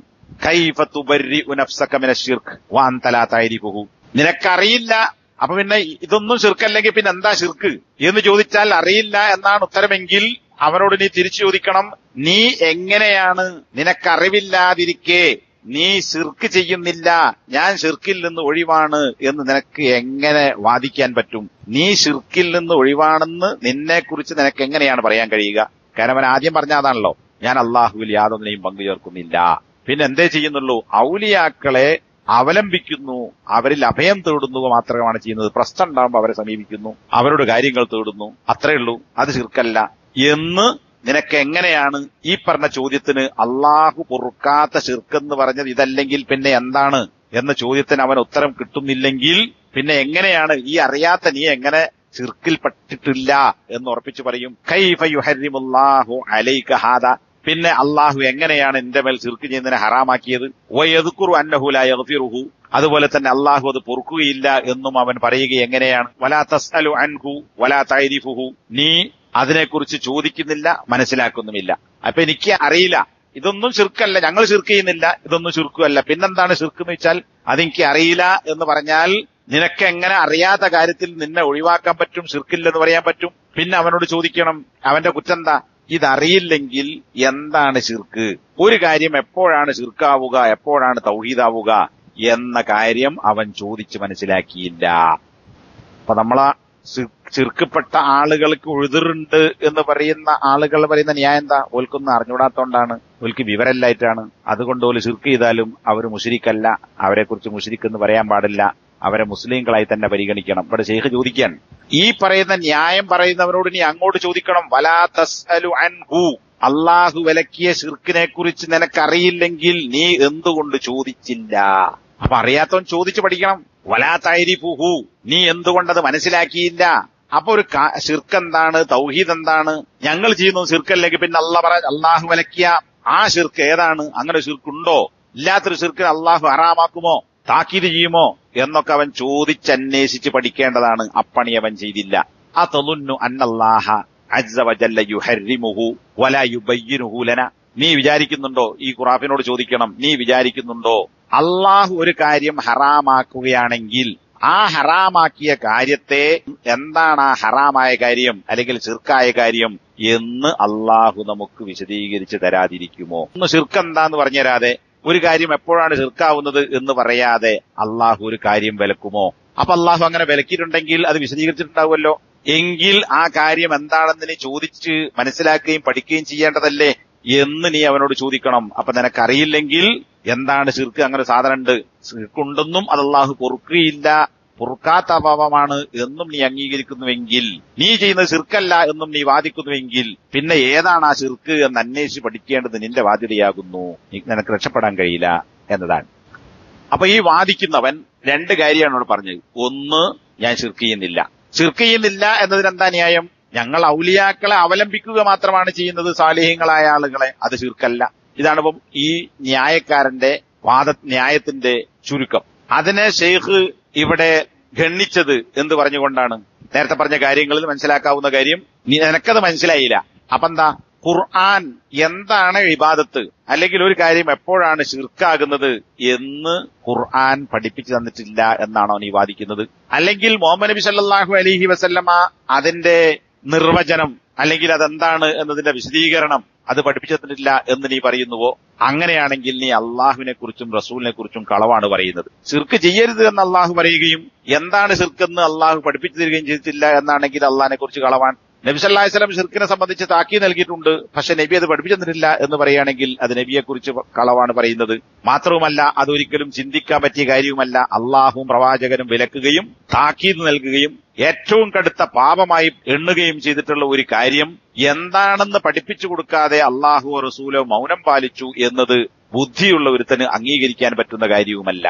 കൈഫ തുബർരിഉ നഫ്സക മിനശ് ശിർക്ക് വഅൻത ലാ തഅരിഫുഹു, നിനക്കറിയില്ല, അപ്പൊ പിന്നെ ഇതൊന്നും ശിർക്കല്ലെങ്കിൽ പിന്നെ എന്താ ശിർക്ക് എന്ന് ചോദിച്ചാൽ അറിയില്ല എന്നാണ് ഉത്തരമെങ്കിൽ അവനോട് നീ തിരിച്ചു ചോദിക്കണം, നീ എങ്ങനെയാണ് നിനക്കറിവില്ലാതിരിക്കെ നീ ശിർക്ക് ചെയ്യുന്നില്ല, ഞാൻ ശിർക്കിൽ നിന്ന് ഒഴിവാണ് എന്ന് നിനക്ക് എങ്ങനെ വാദിക്കാൻ പറ്റും? നീ ശിർക്കിൽ നിന്ന് ഒഴിവാണെന്ന് നിന്നെക്കുറിച്ച് നിനക്ക് എങ്ങനെയാണ് പറയാൻ കഴിയുക? കാരണം അവൻ ആദ്യം പറഞ്ഞ അതാണല്ലോ, ഞാൻ അള്ളാഹുവിൽ യാതൊന്നിനെയും പങ്കുചേർക്കുന്നില്ല. പിന്നെ എന്തേ ചെയ്യുന്നുള്ളൂ? ഔലിയാക്കളെ അവലംബിക്കുന്നു, അവരിൽ അഭയം തേടുന്നു മാത്രമാണ് ചെയ്യുന്നത്. പ്രശ്നം ഉണ്ടാകുമ്പോൾ അവരെ സമീപിക്കുന്നു, അവരോട് കാര്യങ്ങൾ തേടുന്നു, അത്രയേ ഉള്ളൂ, അത് ശിർക്കല്ല എന്ന് നിനക്ക് എങ്ങനെയാണ്? ഈ പറഞ്ഞ ചോദ്യത്തിന് അള്ളാഹു പൊറുക്കാത്ത ശിർക്കെന്ന് പറഞ്ഞത് ഇതല്ലെങ്കിൽ പിന്നെ എന്താണ് എന്ന ചോദ്യത്തിന് അവൻ ഉത്തരം കിട്ടുന്നില്ലെങ്കിൽ പിന്നെ എങ്ങനെയാണ് ഈ അറിയാത്ത നീ എങ്ങനെ ശിർക്കിൽ പെട്ടിട്ടില്ല എന്ന് ഉറപ്പിച്ചു പറയും? കൈഫ യുഹർരിമുല്ലാഹു അലൈക ഹാദാ, പിന്നെ അള്ളാഹു എങ്ങനെയാണ് എന്റെ മേൽ ശിർക്ക് ചെയ്യുന്നതിനെ ഹറാമാക്കിയത്? വയദ്കുറു അന്നഹു ലാ യഗ്ഫിറുഹു, അതുപോലെ തന്നെ അള്ളാഹു അത് പൊറുക്കുകയില്ല എന്നും അവൻ പറയുക എങ്ങനെയാണ്? വലാ തസ്അലു അൻഹു വലാ തഅരിഫുഹു, നീ അതിനെക്കുറിച്ച് ചോദിക്കുന്നില്ല, മനസ്സിലാക്കുന്നുമില്ല. അപ്പൊ എനിക്ക് അറിയില്ല, ഇതൊന്നും ശിർക്കല്ല, ഞങ്ങൾ ശിർക്ക് ചെയ്യുന്നില്ല, ഇതൊന്നും ശിർക്കുമല്ല, പിന്നെന്താണ് ശിർക്ക് എന്ന് വെച്ചാൽ അതെനിക്ക് അറിയില്ല എന്ന് പറഞ്ഞാൽ നിനക്ക് എങ്ങനെ അറിയാത്ത കാര്യത്തിൽ നിന്നെ ഒഴിവാക്കാൻ പറ്റും, ശിർക്കില്ലെന്ന് പറയാൻ പറ്റും? പിന്നെ അവനോട് ചോദിക്കണം, അവന്റെ കുറ്റം എന്താ? ഇതറിയില്ലെങ്കിൽ എന്താണ് ശിർക്ക്, ഒരു കാര്യം എപ്പോഴാണ് ശിർക്കാവുക, എപ്പോഴാണ് തൗഹീദാവുക എന്ന കാര്യം അവൻ ചോദിച്ച് മനസ്സിലാക്കിയില്ല. അപ്പൊ നമ്മളാ ശിർക്കപ്പെട്ട ആളുകൾക്ക് ഉഴുതിറുണ്ട് എന്ന് പറയുന്ന ആളുകൾ പറയുന്ന ന്യായം എന്താ? ഓൽക്കൊന്നും അറിഞ്ഞുകൂടാത്തോണ്ടാണ്, ഓൽക്ക് വിവരമില്ലായിട്ടാണ്. അതുകൊണ്ട് ഓല് ശിർക്ക് ചെയ്താലും അവർ മുശ്രിക്കല്ല, അവരെ കുറിച്ച് മുശ്രിക്ക് എന്ന് പറയാൻ പാടില്ല, അവരെ മുസ്ലിങ്ങളായി തന്നെ പരിഗണിക്കണം. ഇവിടെ ശൈഖ് ചോദിക്കാൻ, ഈ പറയുന്ന ന്യായം പറയുന്നവരോട് നീ അങ്ങോട്ട് ചോദിക്കണം, വലാ തസ്അലു അൻഹു, അള്ളാഹു വിലക്കിയ ശിർക്കിനെ കുറിച്ച് നിനക്കറിയില്ലെങ്കിൽ നീ എന്തുകൊണ്ട് ചോദിച്ചില്ല? അപ്പൊ അറിയാത്തവൻ ചോദിച്ചു പഠിക്കണം. വലാ തഅരിഫുഹു, നീ എന്തുകൊണ്ടത് മനസ്സിലാക്കിയില്ല? അപ്പൊ ഒരു ശിർക്ക് എന്താണ്, തൗഹീദ് എന്താണ്? ഞങ്ങൾ ചെയ്യുന്നത് ശിർക്കല്ലെങ്കിൽ പിന്നെ അള്ളാഹു വിലക്കിയ ആ ശിർക്ക് ഏതാണ്? അങ്ങനെ ശിർക്കുണ്ടോ? ഇല്ലാത്തൊരു ശിർക്കിന് അള്ളാഹു ഹറാമാക്കുമോ, താക്കീത് ചെയ്യുമോ എന്നൊക്കെ അവൻ ചോദിച്ചന്വേഷിച്ച് പഠിക്കേണ്ടതാണ്. അപ്പണി അവൻ ചെയ്തില്ല. അതളുന്നു അന്നല്ലാഹ അസ്സ വജല്ല യുഹർരിമുഹു വലാ യുബയ്യിനുഹു ലനാ, നീ വിചാരിക്കുന്നുണ്ടോ? ഈ ഖുറാഫിനോട് ചോദിക്കണം, നീ വിചാരിക്കുന്നുണ്ടോ അള്ളാഹു ഒരു കാര്യം ഹറാമാക്കുകയാണെങ്കിൽ ആ ഹറാമാക്കിയ കാര്യത്തെ എന്താണ് ആ ഹറാമായ കാര്യം അല്ലെങ്കിൽ ശിർക്കായ കാര്യം എന്ന് അള്ളാഹു നമുക്ക് വിശദീകരിച്ച് തരാതിരിക്കുമോ? ഒന്ന് ശിർക്ക് എന്താന്ന് പറഞ്ഞു തരാതെ, ഒരു കാര്യം എപ്പോഴാണ് ശിർക്കാവുന്നത് എന്ന് പറയാതെ അള്ളാഹു ഒരു കാര്യം വിലക്കുമോ? അപ്പൊ അള്ളാഹു അങ്ങനെ വിലക്കിയിട്ടുണ്ടെങ്കിൽ അത് വിശദീകരിച്ചിട്ടുണ്ടാവുമല്ലോ. എങ്കിൽ ആ കാര്യം എന്താണെന്ന് നീ ചോദിച്ച് മനസ്സിലാക്കുകയും പഠിക്കുകയും ചെയ്യേണ്ടതല്ലേ എന്ന് നീ അവനോട് ചോദിക്കണം. അപ്പൊ നിനക്കറിയില്ലെങ്കിൽ എന്താണ് ശിർക്ക്, അങ്ങനെ സാധനം ഉണ്ട്, ശിർക്കുണ്ടെന്നും അത് അള്ളാഹു പൊറുക്കുകയില്ല, പൊറുക്കാത്ത പാപമാണ് എന്നും നീ അംഗീകരിക്കുന്നുവെങ്കിൽ, നീ ചെയ്യുന്നത് ശിർക്കല്ല എന്നും നീ വാദിക്കുന്നുവെങ്കിൽ പിന്നെ ഏതാണ് ആ ശിർക്ക് എന്ന് അന്വേഷിച്ച് പഠിക്കേണ്ടത് നിന്റെ ബാധ്യതയാകുന്നു. നിനക്ക് രക്ഷപ്പെടാൻ കഴിയില്ല എന്നതാണ്. അപ്പൊ ഈ വാദിക്കുന്നവൻ രണ്ട് കാര്യമാണ് ഇവിടെ പറഞ്ഞത്. ഒന്ന്, ഞാൻ ശിർക്ക് ചെയ്യുന്നില്ല. ശിർക്ക് ചെയ്യുന്നില്ല എന്നതിനെന്താ ന്യായം? ഞങ്ങൾ ഔലിയാക്കളെ അവലംബിക്കുക മാത്രമാണ് ചെയ്യുന്നത്, സാലിഹ്യങ്ങളായ ആളുകളെ, അത് ശിർക്കല്ല. ഇതാണ് ഇപ്പം ഈ ന്യായക്കാരന്റെ ന്യായത്തിന്റെ ചുരുക്കം. അതിനെ ഷെയ്ഖ് ഇവിടെ ഗണ്ണിച്ചത് എന്ത് പറഞ്ഞുകൊണ്ടാണ്? നേരത്തെ പറഞ്ഞ കാര്യങ്ങളിൽ മനസ്സിലാക്കാവുന്ന കാര്യം നിനക്കത് മനസ്സിലായില്ല. അപ്പൊ എന്താ? ഖുർആൻ എന്താണ് ഇബാദത്ത്, അല്ലെങ്കിൽ ഒരു കാര്യം എപ്പോഴാണ് ശിർക്കാകുന്നത് എന്ന് ഖുർആൻ പഠിപ്പിച്ചു തന്നിട്ടില്ല എന്നാണോ നീ വാദിക്കുന്നത്? അല്ലെങ്കിൽ മുഹമ്മദ് നബി സല്ലല്ലാഹു അലൈഹി വസല്ലമ അതിന്റെ നിർവചനം അല്ലെങ്കിൽ അതെന്താണ് എന്നതിന്റെ വിശദീകരണം അത് പഠിപ്പിച്ചു തന്നിട്ടില്ല എന്ന് നീ പറയുന്നുവോ? അങ്ങനെയാണെങ്കിൽ നീ അള്ളാഹുവിനെ കുറിച്ചും റസൂലിനെ കുറിച്ചും കളവാണ് പറയുന്നത്. ശിർക്ക് ചെയ്യരുത് എന്ന് അള്ളാഹു പറയുകയും എന്താണ് ശിർക്കെന്ന് അള്ളാഹു പഠിപ്പിച്ചു തരികയും ചെയ്തിട്ടില്ല എന്നാണെങ്കിൽ അള്ളാഹിനെ കുറിച്ച് കളവാൻ. നബി സല്ലല്ലാഹു അലൈഹി വസല്ലം ശിർക്കിനെ സംബന്ധിച്ച് താക്കീത് നൽകിയിട്ടുണ്ട്, പക്ഷെ നബി അത് പഠിപ്പിച്ചു തന്നിട്ടില്ല എന്ന് പറയുകയാണെങ്കിൽ അത് നബിയെക്കുറിച്ച് കളവാണ് പറയുന്നത്. മാത്രവുമല്ല, അതൊരിക്കലും ചിന്തിക്കാൻ പറ്റിയ കാര്യവുമല്ല. അള്ളാഹുവും പ്രവാചകനും വിലക്കുകയും താക്കീത് നൽകുകയും ഏറ്റവും കടുത്ത പാപമായി എണ്ണുകയും ചെയ്തിട്ടുള്ള ഒരു കാര്യം എന്താണെന്ന് പഠിപ്പിച്ചു കൊടുക്കാതെ അള്ളാഹുവോ റസൂലോ മൗനം പാലിച്ചു എന്നത് ബുദ്ധിയുള്ള ഒരുത്തന് അംഗീകരിക്കാൻ പറ്റുന്ന കാര്യവുമല്ല.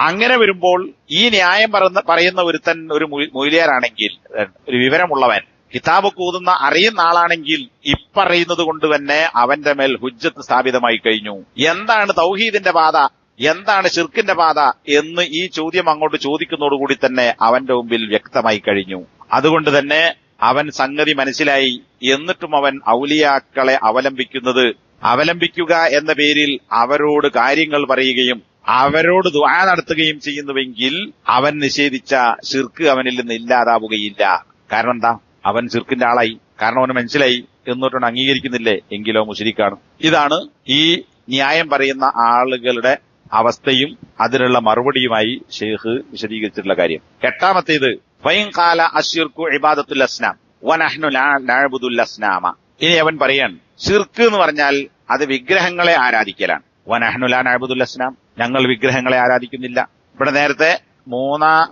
അങ്ങനെ വരുമ്പോൾ ഈ ന്യായം പറയുന്ന ഒരുത്തൻ ഒരു മൊയ്ലിയാരാണെങ്കിൽ, ഒരു വിവരമുള്ളവൻ, കിതാബ് കൂതുന്ന അറിയുന്ന ആളാണെങ്കിൽ ഇപ്പറയുന്നത് കൊണ്ട് തന്നെ അവന്റെ മേൽ ഹുജ്ജത്ത് സ്ഥാപിതമായി കഴിഞ്ഞു. എന്താണ് തൗഹീദിന്റെ പാത, എന്താണ് ശിർക്കിന്റെ പാത എന്ന് ഈ ചോദ്യം അങ്ങോട്ട് ചോദിക്കുന്നതോടുകൂടി തന്നെ അവന്റെ മുമ്പിൽ വ്യക്തമായി കഴിഞ്ഞു. അതുകൊണ്ട് തന്നെ അവൻ സംഗതി മനസ്സിലായി. എന്നിട്ടും അവൻ ഔലിയാക്കളെ അവലംബിക്കുക എന്ന പേരിൽ അവരോട് കാര്യങ്ങൾ പറയുകയും അവരോട് ദുആ നടത്തുകയും ചെയ്യുന്നുവെങ്കിൽ അവൻ നിഷേധിച്ച ശിർക്ക് അവനിൽ നിന്ന് ഇല്ലാതാവുകയില്ല. കാരണം എന്താ? അവൻ ശിർക്കിന്റെ ആളായി. കാരണം അവന് മനസ്സിലായി. എന്നിട്ടും അംഗീകരിക്കുന്നില്ലേ? എങ്കിലോ മുശ്രിക്കാണ്. ഇതാണ് ഈ ന്യായം പറയുന്ന ആളുകളുടെ അവസ്ഥയും അതിനുള്ള മറുപടിയുമായി ഷെയ്ഖ് വിശദീകരിച്ചിട്ടുള്ള കാര്യം. എട്ടാമത്തേത്, ഫൈൻ ഖാല അശ്ശിർക്കു ഇബാദത്തുൽ അസ്നാം വനഹ്നു നഅ്ബുദുൽ അസ്നാമ. ഇനി അവൻ പറയാൻ, ശിർക്ക് എന്ന് പറഞ്ഞാൽ അത് വിഗ്രഹങ്ങളെ ആരാധിക്കലാണ്. വനഹ്നു ലാ നഅ്ബുദുൽ അസ്നാം, ഞങ്ങൾ വിഗ്രഹങ്ങളെ ആരാധിക്കുന്നില്ല. ഇവിടെ നേരത്തെ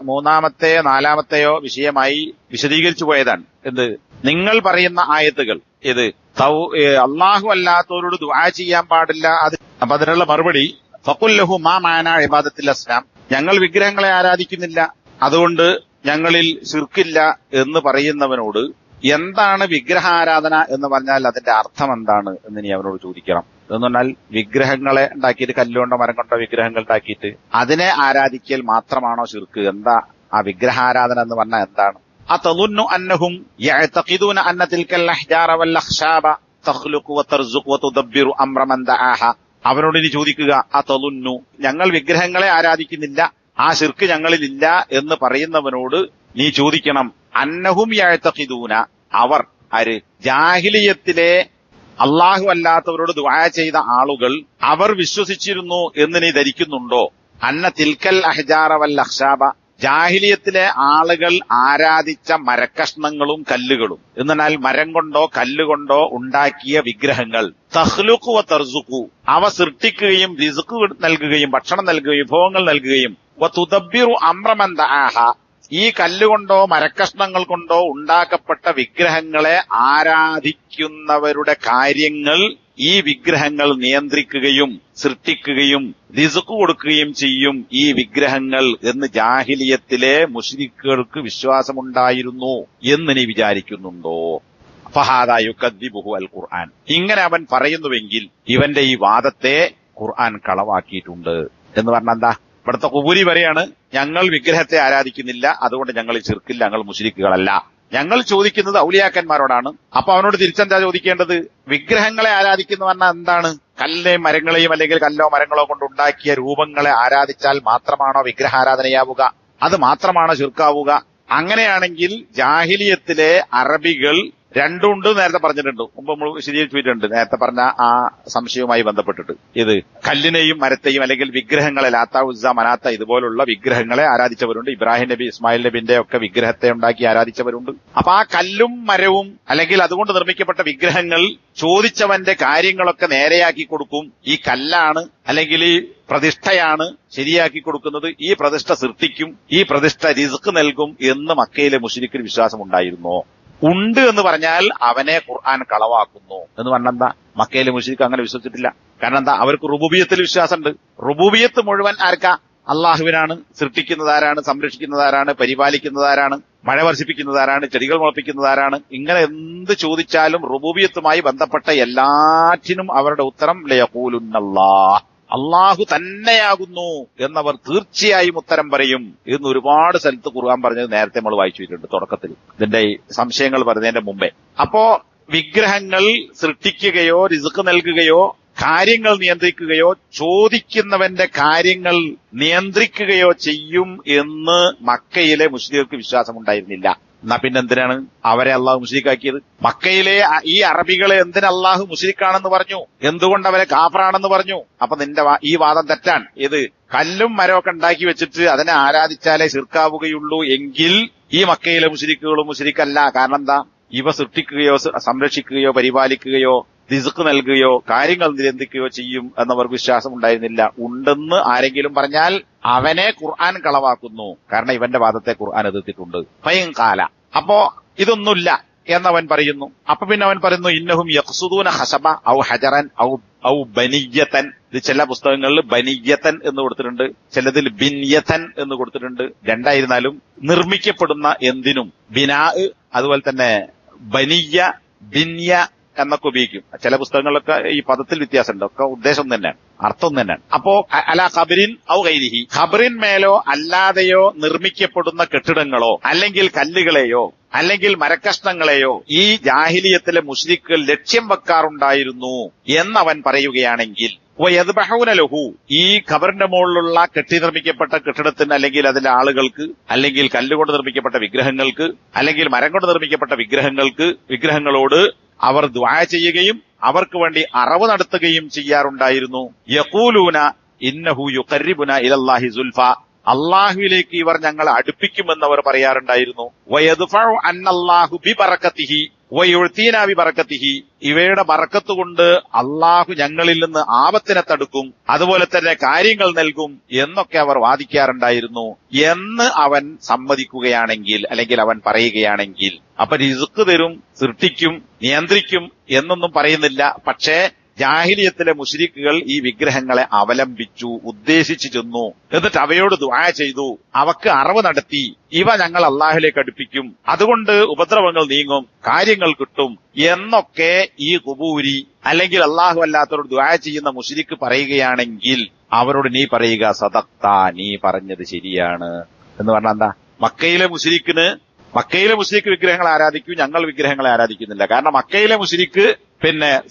മൂന്നാമത്തെയോ നാലാമത്തെയോ വിഷയമായി വിശദീകരിച്ചു പോയതാണ്. എന്ത്? നിങ്ങൾ പറയുന്ന ആയത്തുകൾ ഇത് അള്ളാഹു അല്ലാത്തവരോട് ദുആ ചെയ്യാൻ പാടില്ല. അപ്പൊ അതിനുള്ള മറുപടി, ഫഖുൽ ലഹു മാ മഅനാ ഇബാദത്തുൽ അസ്നാം, ഞങ്ങൾ വിഗ്രഹങ്ങളെ ആരാധിക്കുന്നില്ല, അതുകൊണ്ട് ഞങ്ങളിൽ ശിർക്കില്ല എന്ന് പറയുന്നവനോട് എന്താണ് വിഗ്രഹാരാധന എന്ന് പറഞ്ഞാൽ അതിന്റെ അർത്ഥം എന്താണ് എന്ന് നീ അവനോട് ചോദിക്കണം. എന്ന് പറഞ്ഞാൽ വിഗ്രഹങ്ങളെ ഉണ്ടാക്കിയിട്ട് കല്ലുകൊണ്ടോ മരം കൊണ്ടോ വിഗ്രഹങ്ങൾ ഉണ്ടാക്കിയിട്ട് അതിനെ ആരാധിക്കൽ മാത്രമാണോ ശിർക്ക്? എന്താ ആ വിഗ്രഹാരാധന എന്ന് പറഞ്ഞാൽ എന്താണ്? അതളുന്നു അന്നഹും യഅതഖിദൂന അന്ന തിൽക്കൽ അഹ്ജാറ വൽ അഖ്ശാബ തഖ്ലുഖു വതർസുഖു വതുദബ്ബിറു അംറ മൻ ദആഹ. അവനോട് ഇനി ചോദിക്കുക, അതളുന്നു, ഞങ്ങൾ വിഗ്രഹങ്ങളെ ആരാധിക്കുന്നില്ല, ആ ശിർക്ക് ഞങ്ങളിലില്ല എന്ന് പറയുന്നവനോട് നീ ചോദിക്കണം, അന്നഹും യഅതഖിദൂന, അവർ ആര്? ജാഹിലിയത്തിലെ അള്ളാഹു അല്ലാത്തവരോട് ദുആ ചെയ്ത ആളുകൾ അവർ വിശ്വസിച്ചിരുന്നു എന്ന് നീ ധരിക്കുന്നുണ്ടോ? അന്ന തിൽക്കൽ അഹ്ജാറ വൽ അഖ്ശാബ, ജാഹിലിയത്തിലെ ആളുകൾ ആരാധിച്ച മരക്കഷ്ണങ്ങളും കല്ലുകളും എന്നാൽ മരം കൊണ്ടോ കല്ലുകൊണ്ടോ ഉണ്ടാക്കിയ വിഗ്രഹങ്ങൾ തഖ്ലുഖു വതർസുഖു, അവ സൃഷ്ടിക്കുകയും റിസ്ക് നൽകുകയും ഭക്ഷണം നൽകുകയും വിഭവങ്ങൾ നൽകുകയും വതുദബ്ബിറു അംറ മൻ ദആഹ, ഈ കല്ലുകൊണ്ടോ മരക്കഷ്ണങ്ങൾ കൊണ്ടോ ഉണ്ടാക്കപ്പെട്ട വിഗ്രഹങ്ങളെ ആരാധിക്കുന്നവരുടെ കാര്യങ്ങൾ ഈ വിഗ്രഹങ്ങൾ നിയന്ത്രിക്കുകയും സൃഷ്ടിക്കുകയും റിസ്ക് കൊടുക്കുകയും ചെയ്യും ഈ വിഗ്രഹങ്ങൾ എന്ന് ജാഹിലിയത്തിലെ മുശ്രിക്കുകൾക്ക് വിശ്വാസമുണ്ടായിരുന്നു എന്ന് നീ വിചാരിക്കുന്നുണ്ടോ? ഫഹാദാ യുകദ്ദിബുഹു അൽ ഖുർആൻ. ഇങ്ങനെ അവൻ പറയുന്നുവെങ്കിൽ ഇവന്റെ ഈ വാദത്തെ ഖുർആൻ കളവാക്കിയിട്ടുണ്ട് എന്ന് പറഞ്ഞാൽ എന്താ? ഇവിടുത്തെ ഖുബൂരി പറയാണ്, ഞങ്ങൾ വിഗ്രഹത്തെ ആരാധിക്കുന്നില്ല, അതുകൊണ്ട് ഞങ്ങൾ ശിർക്കില്ല, ഞങ്ങൾ മുശ്രിക്കുകളല്ല. ഞങ്ങൾ ചോദിക്കുന്നത് ഔലിയാക്കന്മാരോടാണ്. അപ്പൊ അവനോട് തിരിച്ചെന്താ ചോദിക്കേണ്ടത്? വിഗ്രഹങ്ങളെ ആരാധിക്കുന്നു പറഞ്ഞാൽ എന്താണ്? കല്ലിനെയും മരങ്ങളെയും അല്ലെങ്കിൽ കല്ലോ മരങ്ങളോ കൊണ്ടുണ്ടാക്കിയ രൂപങ്ങളെ ആരാധിച്ചാൽ മാത്രമാണോ വിഗ്രഹാരാധനയാവുക? അത് മാത്രമാണോ ശിർക്കാവുക? അങ്ങനെയാണെങ്കിൽ ജാഹിലിയത്തിലെ അറബികൾ രണ്ടുണ്ട് നേരത്തെ പറഞ്ഞിട്ടുണ്ട്, മുമ്പ് നമ്മൾ വിശദീകരിച്ചിട്ടുണ്ട്. നേരത്തെ പറഞ്ഞ ആ സംശയവുമായി ബന്ധപ്പെട്ടിട്ട് ഇത് കല്ലിനെയും മരത്തെയും അല്ലെങ്കിൽ വിഗ്രഹങ്ങളെ ലാത്ത ഉസ്സ മനാത്ത ഇതുപോലുള്ള വിഗ്രഹങ്ങളെ ആരാധിച്ചവരുണ്ട്. ഇബ്രാഹിം നബി ഇസ്മായിൽ നബിന്റെ ഒക്കെ വിഗ്രഹത്തെ ഉണ്ടാക്കി ആരാധിച്ചവരുണ്ട്. അപ്പൊ ആ കല്ലും മരവും അല്ലെങ്കിൽ അതുകൊണ്ട് നിർമ്മിക്കപ്പെട്ട വിഗ്രഹങ്ങൾ ചോദിച്ചവന്റെ കാര്യങ്ങളൊക്കെ നേരെയാക്കി കൊടുക്കും. ഈ കല്ലാണ് അല്ലെങ്കിൽ ഈ പ്രതിഷ്ഠയാണ് ശരിയാക്കി കൊടുക്കുന്നത്, ഈ പ്രതിഷ്ഠ സൃഷ്ടിക്കും, ഈ പ്രതിഷ്ഠ റിസ്ക് നൽകും എന്ന് മക്കയിലെ മുശ്രിക്കിന് വിശ്വാസമുണ്ടായിരുന്നോ? ഉണ്ട് എന്ന് പറഞ്ഞാൽ അവനെ ഖുർആൻ കളവാക്കുന്നു എന്ന് പറഞ്ഞാൽ എന്താ? മക്കയിലെ മുശ്രിക്ക് അങ്ങനെ വിശ്വസിച്ചിട്ടില്ല. കാരണം എന്താ? അവർക്ക് റുബൂബിയത്തിൽ വിശ്വാസമുണ്ട്. റുബൂബിയത്ത് മുഴുവൻ ആർക്കാ? അള്ളാഹുവിനാണ്. സൃഷ്ടിക്കുന്നതാരാണ്? സംരക്ഷിക്കുന്നതാരാണ്? പരിപാലിക്കുന്നതാരാണ്? മഴ വർഷിപ്പിക്കുന്നതാരാണ്? ചെടികൾ മുളപ്പിക്കുന്നതാരാണ്? ഇങ്ങനെ എന്ത് ചോദിച്ചാലും റുബൂബിയത്തുമായി ബന്ധപ്പെട്ട എല്ലാറ്റിനും അവരുടെ ഉത്തരം ലയഖൂലുന്നല്ലാഹ്, അള്ളാഹു തന്നെയാകുന്നു എന്നവർ തീർച്ചയായും ഉത്തരം പറയും എന്ന് ഒരുപാട് സ്ഥലത്ത് ഖുർആൻ പറഞ്ഞത് നേരത്തെ നമ്മൾ വായിച്ചിട്ടുണ്ട് തുടക്കത്തിൽ, ഇതിന്റെ സംശയങ്ങൾ പറയുന്നതിന്റെ മുമ്പേ. അപ്പോ വിഗ്രഹങ്ങൾ സൃഷ്ടിക്കുകയോ റിസ്ക് നൽകുകയോ കാര്യങ്ങൾ നിയന്ത്രിക്കുകയോ ചോദിക്കുന്നവന്റെ കാര്യങ്ങൾ നിയന്ത്രിക്കുകയോ ചെയ്യും എന്ന് മക്കയിലെ മുശ്രികൾക്ക് വിശ്വാസമുണ്ടായിരുന്നില്ല. എന്നാ പിന്നെന്തിനാണ് അവരെ അള്ളാഹു മുശ്രിക്കാക്കിയത്? മക്കയിലെ ഈ അറബികളെ എന്തിന് അള്ളാഹു മുശ്രിക്കാണെന്ന് പറഞ്ഞു? എന്തുകൊണ്ട് അവരെ കാഫറാണെന്ന് പറഞ്ഞു? അപ്പൊ നിന്റെ ഈ വാദം തെറ്റാണ്. ഇത് കല്ലും മരമൊക്കെ ഉണ്ടാക്കി വെച്ചിട്ട് അതിനെ ആരാധിച്ചാലേ ശിർക്കാവുകയുള്ളൂ എങ്കിൽ ഈ മക്കയിലെ മുശ്രിക്കുകളും മുശ്രിക്കല്ല. കാരണം എന്താ? ഇവ സൃഷ്ടിക്കുകയോ സംരക്ഷിക്കുകയോ പരിപാലിക്കുകയോ റിസ്ക് നൽകുകയോ കാര്യങ്ങൾ നിയന്ത്രിക്കുകയോ ചെയ്യും എന്നവർക്ക് വിശ്വാസം ഉണ്ടായിരുന്നില്ല. ഉണ്ടെന്ന് ആരെങ്കിലും പറഞ്ഞാൽ അവനെ ഖുർആൻ കളവാക്കുന്നു. കാരണം ഇവന്റെ വാദത്തെ ഖുർആൻ എതിർത്തിട്ടുണ്ട്. ഫൈൻ കാല, അപ്പോ ഇതൊന്നുമില്ല എന്നവൻ പറയുന്നു. അപ്പൊ പിന്നെ അവൻ പറയുന്നു, ഇന്നഹും യഖ്സുദൂന ഹസബ ഔ ഹജറൻ ഔ ബനിയ്യതൻ. ഇത് ചില പുസ്തകങ്ങളിൽ ബനിയ്യതൻ എന്ന് കൊടുത്തിട്ടുണ്ട്, ചിലതിൽ ബിൻയതൻ എന്ന് കൊടുത്തിട്ടുണ്ട്. രണ്ടായിരുന്നാലും നിർമ്മിക്കപ്പെടുന്ന എന്തിനും ബിനാ, അതുപോലെ തന്നെ ബനിയ്യ, ബിന്യ എന്നൊക്കെ ഉപയോഗിക്കും. ചില പുസ്തകങ്ങളിലൊക്കെ ഈ പദത്തിൽ വ്യത്യാസമുണ്ട്. ഒക്കെ ഉദ്ദേശം തന്നെയാണ്, അർത്ഥം തന്നെയാണ്. അപ്പോ അല ഖബറിൻ ഔ ഗൈരിഹി, ഖബറിന്മേലോ അല്ലാതെയോ നിർമ്മിക്കപ്പെടുന്ന കെട്ടിടങ്ങളോ അല്ലെങ്കിൽ കല്ലുകളെയോ അല്ലെങ്കിൽ മരക്കഷ്ണങ്ങളെയോ ഈ ജാഹിലിയത്തിലെ മുശ്രിക്കുകൾ ലക്ഷ്യം വെക്കാറുണ്ടായിരുന്നു എന്നവൻ പറയുകയാണെങ്കിൽ വയദ്ബഹൂന ലഹു, ഈ ഖബറിന്റെ മുകളിലുള്ള നിർമ്മിക്കപ്പെട്ട കെട്ടിടത്തിന് അല്ലെങ്കിൽ അതിലെ ആളുകൾക്ക് അല്ലെങ്കിൽ കല്ലുകൊണ്ട് നിർമ്മിക്കപ്പെട്ട വിഗ്രഹങ്ങൾക്ക് അല്ലെങ്കിൽ മരം കൊണ്ട് നിർമ്മിക്കപ്പെട്ട വിഗ്രഹങ്ങളോട് അവർ ദുആ ചെയ്യുകയും അവർക്ക് വേണ്ടി അറവ് നടത്തുകയും ചെയ്യാറുണ്ടായിരുന്നു. യഖൂലൂന ഇന്നഹു യുഖർരിബുന ഇലല്ലാഹി സുൽഫ, അള്ളാഹുവിലേക്ക് ഇവർ ഞങ്ങളെ അടുപ്പിക്കുമെന്നവർ പറയാറുണ്ടായിരുന്നു. വയദ്ഫഉ അന്നല്ലാഹു ബിബറകതിഹി വയുഅ്തീന ബിബറകതിഹി, ഇവയുടെ ബറക്കത്ത് കൊണ്ട് അള്ളാഹു ഞങ്ങളിൽ നിന്ന് ആപത്തിനെ തടുക്കും, അതുപോലെ തന്നെ കാര്യങ്ങൾ നൽകും എന്നൊക്കെ അവർ വാദിക്കാറുണ്ടായിരുന്നു എന്ന് അവൻ സമ്മതിക്കുകയാണെങ്കിൽ അല്ലെങ്കിൽ അവൻ പറയുകയാണെങ്കിൽ, അപ്പൊ റിസ്ക് തരും, സൃഷ്ടിക്കും, നിയന്ത്രിക്കും എന്നൊന്നും പറയുന്നില്ല. പക്ഷേ ജാഹിലിയത്തിലെ മുശ്രിക്കുകൾ ഈ വിഗ്രഹങ്ങളെ അവലംബിച്ചു, ഉദ്ദേശിച്ചു ചെന്നു, എന്നിട്ട് അവയോട് ദുആ ചെയ്തു, അവക്ക് അറിവ് നടത്തി, ഇവ ഞങ്ങൾ അള്ളാഹുലേക്ക് അടുപ്പിക്കും, അതുകൊണ്ട് ഉപദ്രവങ്ങൾ നീങ്ങും, കാര്യങ്ങൾ കിട്ടും എന്നൊക്കെ ഈ ഖുബൂരി അല്ലെങ്കിൽ അള്ളാഹു അല്ലാത്തവരോട് ദുആ ചെയ്യുന്ന മുശ്രിക്ക് പറയുകയാണെങ്കിൽ അവരോട് നീ പറയുക സദഖ്ത, നീ പറഞ്ഞത് ശരിയാണ് എന്ന് പറഞ്ഞാൽ എന്താ? മക്കയിലെ മുശ്രിക്ക് വിഗ്രഹങ്ങൾ ആരാധിക്കൂ, ഞങ്ങൾ വിഗ്രഹങ്ങളെ ആരാധിക്കുന്നില്ല. കാരണം മക്കയിലെ മുശ്രിക്ക്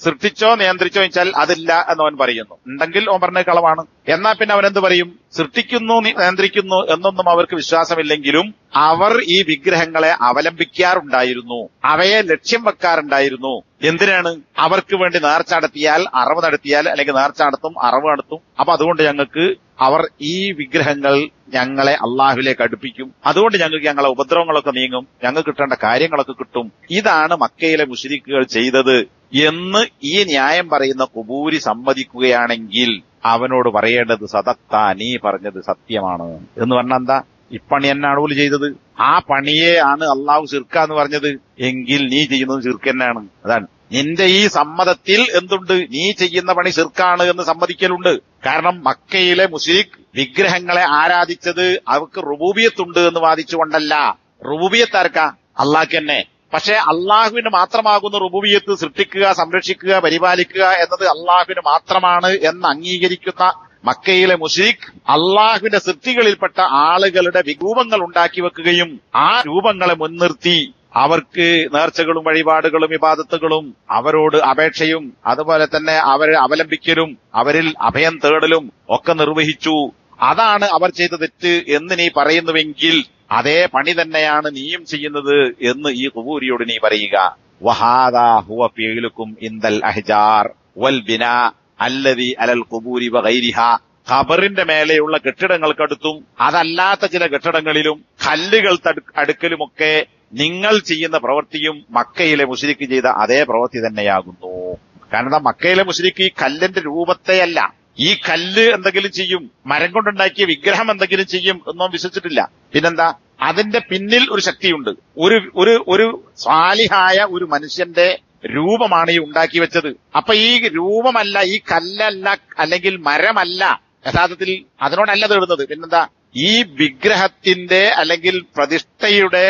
സൃഷ്ടിച്ചോ നിയന്ത്രിച്ചോ വെച്ചാൽ അതില്ല എന്നവൻ പറയുന്നു. ഉണ്ടെങ്കിൽ ഓൻ പറഞ്ഞ കളവാണ്. എന്നാൽ പിന്നെ അവനെന്ത് പറയും? സൃഷ്ടിക്കുന്നു നിയന്ത്രിക്കുന്നു എന്നൊന്നും അവർക്ക് വിശ്വാസമില്ലെങ്കിലും അവർ ഈ വിഗ്രഹങ്ങളെ അവലംബിക്കാറുണ്ടായിരുന്നു, അവയെ ലക്ഷ്യം വെക്കാറുണ്ടായിരുന്നു. എന്തിനാണ്? അവർക്ക് വേണ്ടി നേർച്ച നടത്തിയാൽ അറിവ് നടത്തിയാൽ, അല്ലെങ്കിൽ നേർച്ച നടത്തും അറിവ് നടത്തും, അപ്പൊ അതുകൊണ്ട് അവർ ഈ വിഗ്രഹങ്ങൾ ഞങ്ങളെ അള്ളാഹുവിലേക്ക് അടുപ്പിക്കും, അതുകൊണ്ട് ഞങ്ങളെ ഉപദ്രവങ്ങളൊക്കെ നീങ്ങും, ഞങ്ങൾക്ക് കിട്ടേണ്ട കാര്യങ്ങളൊക്കെ കിട്ടും. ഇതാണ് മക്കയിലെ മുശ്രിക്കുകൾ ചെയ്തത് എന്ന് ഈ ന്യായം പറയുന്ന ഖുബൂരി സമ്മതിക്കുകയാണെങ്കിൽ അവനോട് പറയേണ്ടത് സദഖ്ത, നീ പറഞ്ഞത് സത്യമാണ് എന്ന് പറഞ്ഞാൽ എന്താ? ഇപ്പണി എന്നാണ് പോലും ചെയ്തത്, ആ പണിയെ ആണ് അള്ളാഹു ശിർക്ക് എന്ന് പറഞ്ഞത് എങ്കിൽ നീ ചെയ്യുന്നത് ശിർക്ക് തന്നെയാണ്. അതാണ് നിന്റെ ഈ സമ്മതത്തിൽ എന്തുണ്ട്? നീ ചെയ്യുന്ന പണി ശിർക്കാണ് എന്ന് സമ്മതിക്കലുണ്ട്. കാരണം മക്കയിലെ മുശ്രിക് വിഗ്രഹങ്ങളെ ആരാധിച്ചത് അവർക്ക് റുബൂബിയത്തുണ്ട് എന്ന് വാദിച്ചുകൊണ്ടല്ല. റുബൂബിയത്ത് ആർക്കാ? അള്ളാഹ്ക്ക് തന്നെ. പക്ഷെ അള്ളാഹുവിന് മാത്രമാകുന്ന റുബൂബിയത്ത്, സൃഷ്ടിക്കുക, സംരക്ഷിക്കുക, പരിപാലിക്കുക എന്നത് അള്ളാഹുവിന് മാത്രമാണ് എന്ന് അംഗീകരിക്കുന്ന മക്കയിലെ മുശ്രിക് അള്ളാഹുവിന്റെ സൃഷ്ടികളിൽപ്പെട്ട ആളുകളുടെ രൂപങ്ങൾ ഉണ്ടാക്കി വെക്കുകയും ആ രൂപങ്ങളെ മുൻനിർത്തി അവർക്ക് നേർച്ചകളും വഴിപാടുകളും ഇബാദത്തുകളും അവരോട് അപേക്ഷയും അതുപോലെ തന്നെ അവരെ അവലംബിക്കലും അവരിൽ അഭയം തേടലും ഒക്കെ നിർവഹിച്ചു. അതാണ് അവർ ചെയ്ത തെറ്റ് എന്ന് നീ പറയുന്നുവെങ്കിൽ അതേ പണി തന്നെയാണ് നീയും ചെയ്യുന്നത് എന്ന് ഈ ഖുബൂരിയോട് നീ പറയുക. വഹാദാ ഹുവ ഫീലുക്കും ഇൻദൽ അഹ്ജാർ വൽ ബിനാ അല്ലദി അലൽ ഖുബൂരി വഗൈരിഹാ. ഖബറിന്റെ മേലെയുള്ള കെട്ടിടങ്ങൾക്കടുത്തും അതല്ലാത്ത ചില കെട്ടിടങ്ങളിലും കല്ലുകൾ അടുക്കലുമൊക്കെ നിങ്ങൾ ചെയ്യുന്ന പ്രവൃത്തിയും മക്കയിലെ മുശ്രിക്ക് ചെയ്ത അതേ പ്രവൃത്തി തന്നെയാകുന്നു. കാരണം മക്കയിലെ മുശ്രിക്ക് ഈ കല്ലിന്റെ രൂപത്തെയല്ല, ഈ കല്ല് എന്തെങ്കിലും ചെയ്യും, മരം കൊണ്ടുണ്ടാക്കിയ വിഗ്രഹം എന്തെങ്കിലും ചെയ്യും എന്നൊന്നും വിശ്വസിച്ചിട്ടില്ല. പിന്നെന്താ? അതിന്റെ പിന്നിൽ ഒരു ശക്തിയുണ്ട്. ഒരു സ്വാലിഹായ ഒരു മനുഷ്യന്റെ രൂപമാണ് ഈ ഉണ്ടാക്കി വെച്ചത്. അപ്പൊ ഈ രൂപമല്ല, ഈ കല്ലല്ല, അല്ലെങ്കിൽ മരമല്ല യഥാർത്ഥത്തിൽ അതിനോടല്ല തേടുന്നത്. പിന്നെന്താ? ഈ വിഗ്രഹത്തിന്റെ അല്ലെങ്കിൽ പ്രതിഷ്ഠയുടെ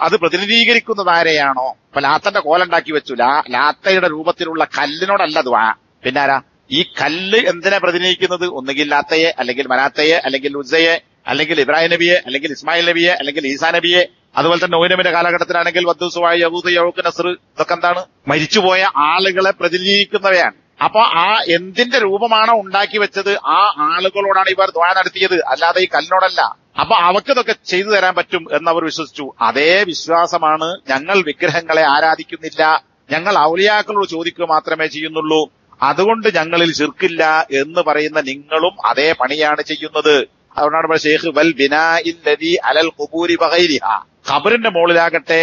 അത് പ്രതിനിധീകരിക്കുന്നത് ആരെയാണോ? ഇപ്പൊ ലാത്തന്റെ കോലുണ്ടാക്കി വെച്ചു, ലാത്തയുടെ രൂപത്തിലുള്ള കല്ലിനോടല്ല ദുആ. പിന്നാരാ? ഈ കല്ല് എന്തിനെ പ്രതിനിധിക്കുന്നത്? ഒന്നുകിൽ ലാത്തയെ, അല്ലെങ്കിൽ മനാത്തയെ, അല്ലെങ്കിൽ ഉസ്സയെ, അല്ലെങ്കിൽ ഇബ്രാഹിം നബിയെ, അല്ലെങ്കിൽ ഇസ്മായിൽ നബിയെ, അല്ലെങ്കിൽ ഈസാ നബിയെ. അതുപോലെ തന്നെ നോഹ് നബിയുടെ കാലഘട്ടത്തിലാണെങ്കിൽ വദ്ദുസുവായി യഹൂദ് യഹൂക്ക് നസ്ർ, ഇതൊക്കെ എന്താണ്? മരിച്ചുപോയ ആളുകളെ പ്രതിനിധീകരിക്കുന്നവയാണ്. അപ്പൊ ആ എന്തിന്റെ രൂപമാണോ ഉണ്ടാക്കി വെച്ചത് ആ ആളുകളോടാണ് ഇവർ ദുആ നടത്തിയത്, അല്ലാതെ ഈ കല്ലിനോടല്ല. അപ്പൊ അവർക്കിതൊക്കെ ചെയ്തു തരാൻ പറ്റും എന്നവർ വിശ്വസിച്ചു. അതേ വിശ്വാസമാണ് ഞങ്ങൾ വിഗ്രഹങ്ങളെ ആരാധിക്കുന്നില്ല, ഞങ്ങൾ ഔലിയാക്കളോട് ചോദിക്കുക മാത്രമേ ചെയ്യുന്നുള്ളൂ, അതുകൊണ്ട് ഞങ്ങളിൽ ശിർക്കില്ല എന്ന് പറയുന്ന നിങ്ങളും അതേ പണിയാണ് ചെയ്യുന്നത്. അതുകൊണ്ടാണ് ഷെയ്ഖ് വൽ ബിനാഇൽ ലദി അലൽ ഖുബൂരി വഗൈരിഹാ. ഖബറിന്റെ മുകളിലാകട്ടെ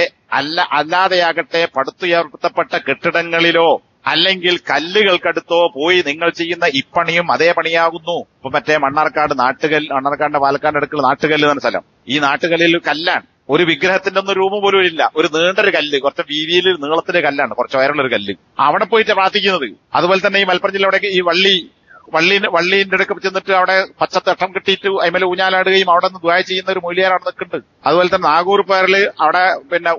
അല്ലാതെയാകട്ടെ പടുത്തുയർത്തപ്പെട്ട കെട്ടിടങ്ങളിലോ അല്ലെങ്കിൽ കല്ലുകൾക്കടുത്തോ പോയി നിങ്ങൾ ചെയ്യുന്ന ഇപ്പണിയും അതേ പണിയാകുന്നു. ഇപ്പൊ മറ്റേ മണ്ണാർക്കാടിന്റെ പാലക്കാട് അടുക്കുള്ള നാട്ടുകല്ല് എന്ന സ്ഥലം, ഈ നാട്ടുകല്ലിൽ കല്ലാണ്. ഒരു വിഗ്രഹത്തിന്റെ ഒന്നും രൂപം പോലും ഇല്ല, ഒരു നീണ്ടൊരു കല്ല്, കുറച്ച് വീതിയിൽ നീളത്തിന്റെ കല്ലാണ്, കുറച്ച് ഉയരമുള്ളൊരു കല്ല്. അവിടെ പോയിട്ട് പ്രാർത്ഥിക്കുന്നത്. അതുപോലെ തന്നെ ഈ മലപ്പുറം ജില്ലയുടെ ഈ വള്ളീന്റെ അടുക്ക് ചെന്നിട്ട് അവിടെ പച്ചത്തട്ടം കിട്ടിയിട്ട് അതിമേലെ ഊഞ്ഞാലാടുകയും അവിടെ നിന്ന് ദുആ ചെയ്യുന്ന ഒരു മൊയ്ലിയാർ അവിടെ നിൽക്കുന്നുണ്ട്. അതുപോലെ തന്നെ നാഗൂർ പേരില് അവിടെ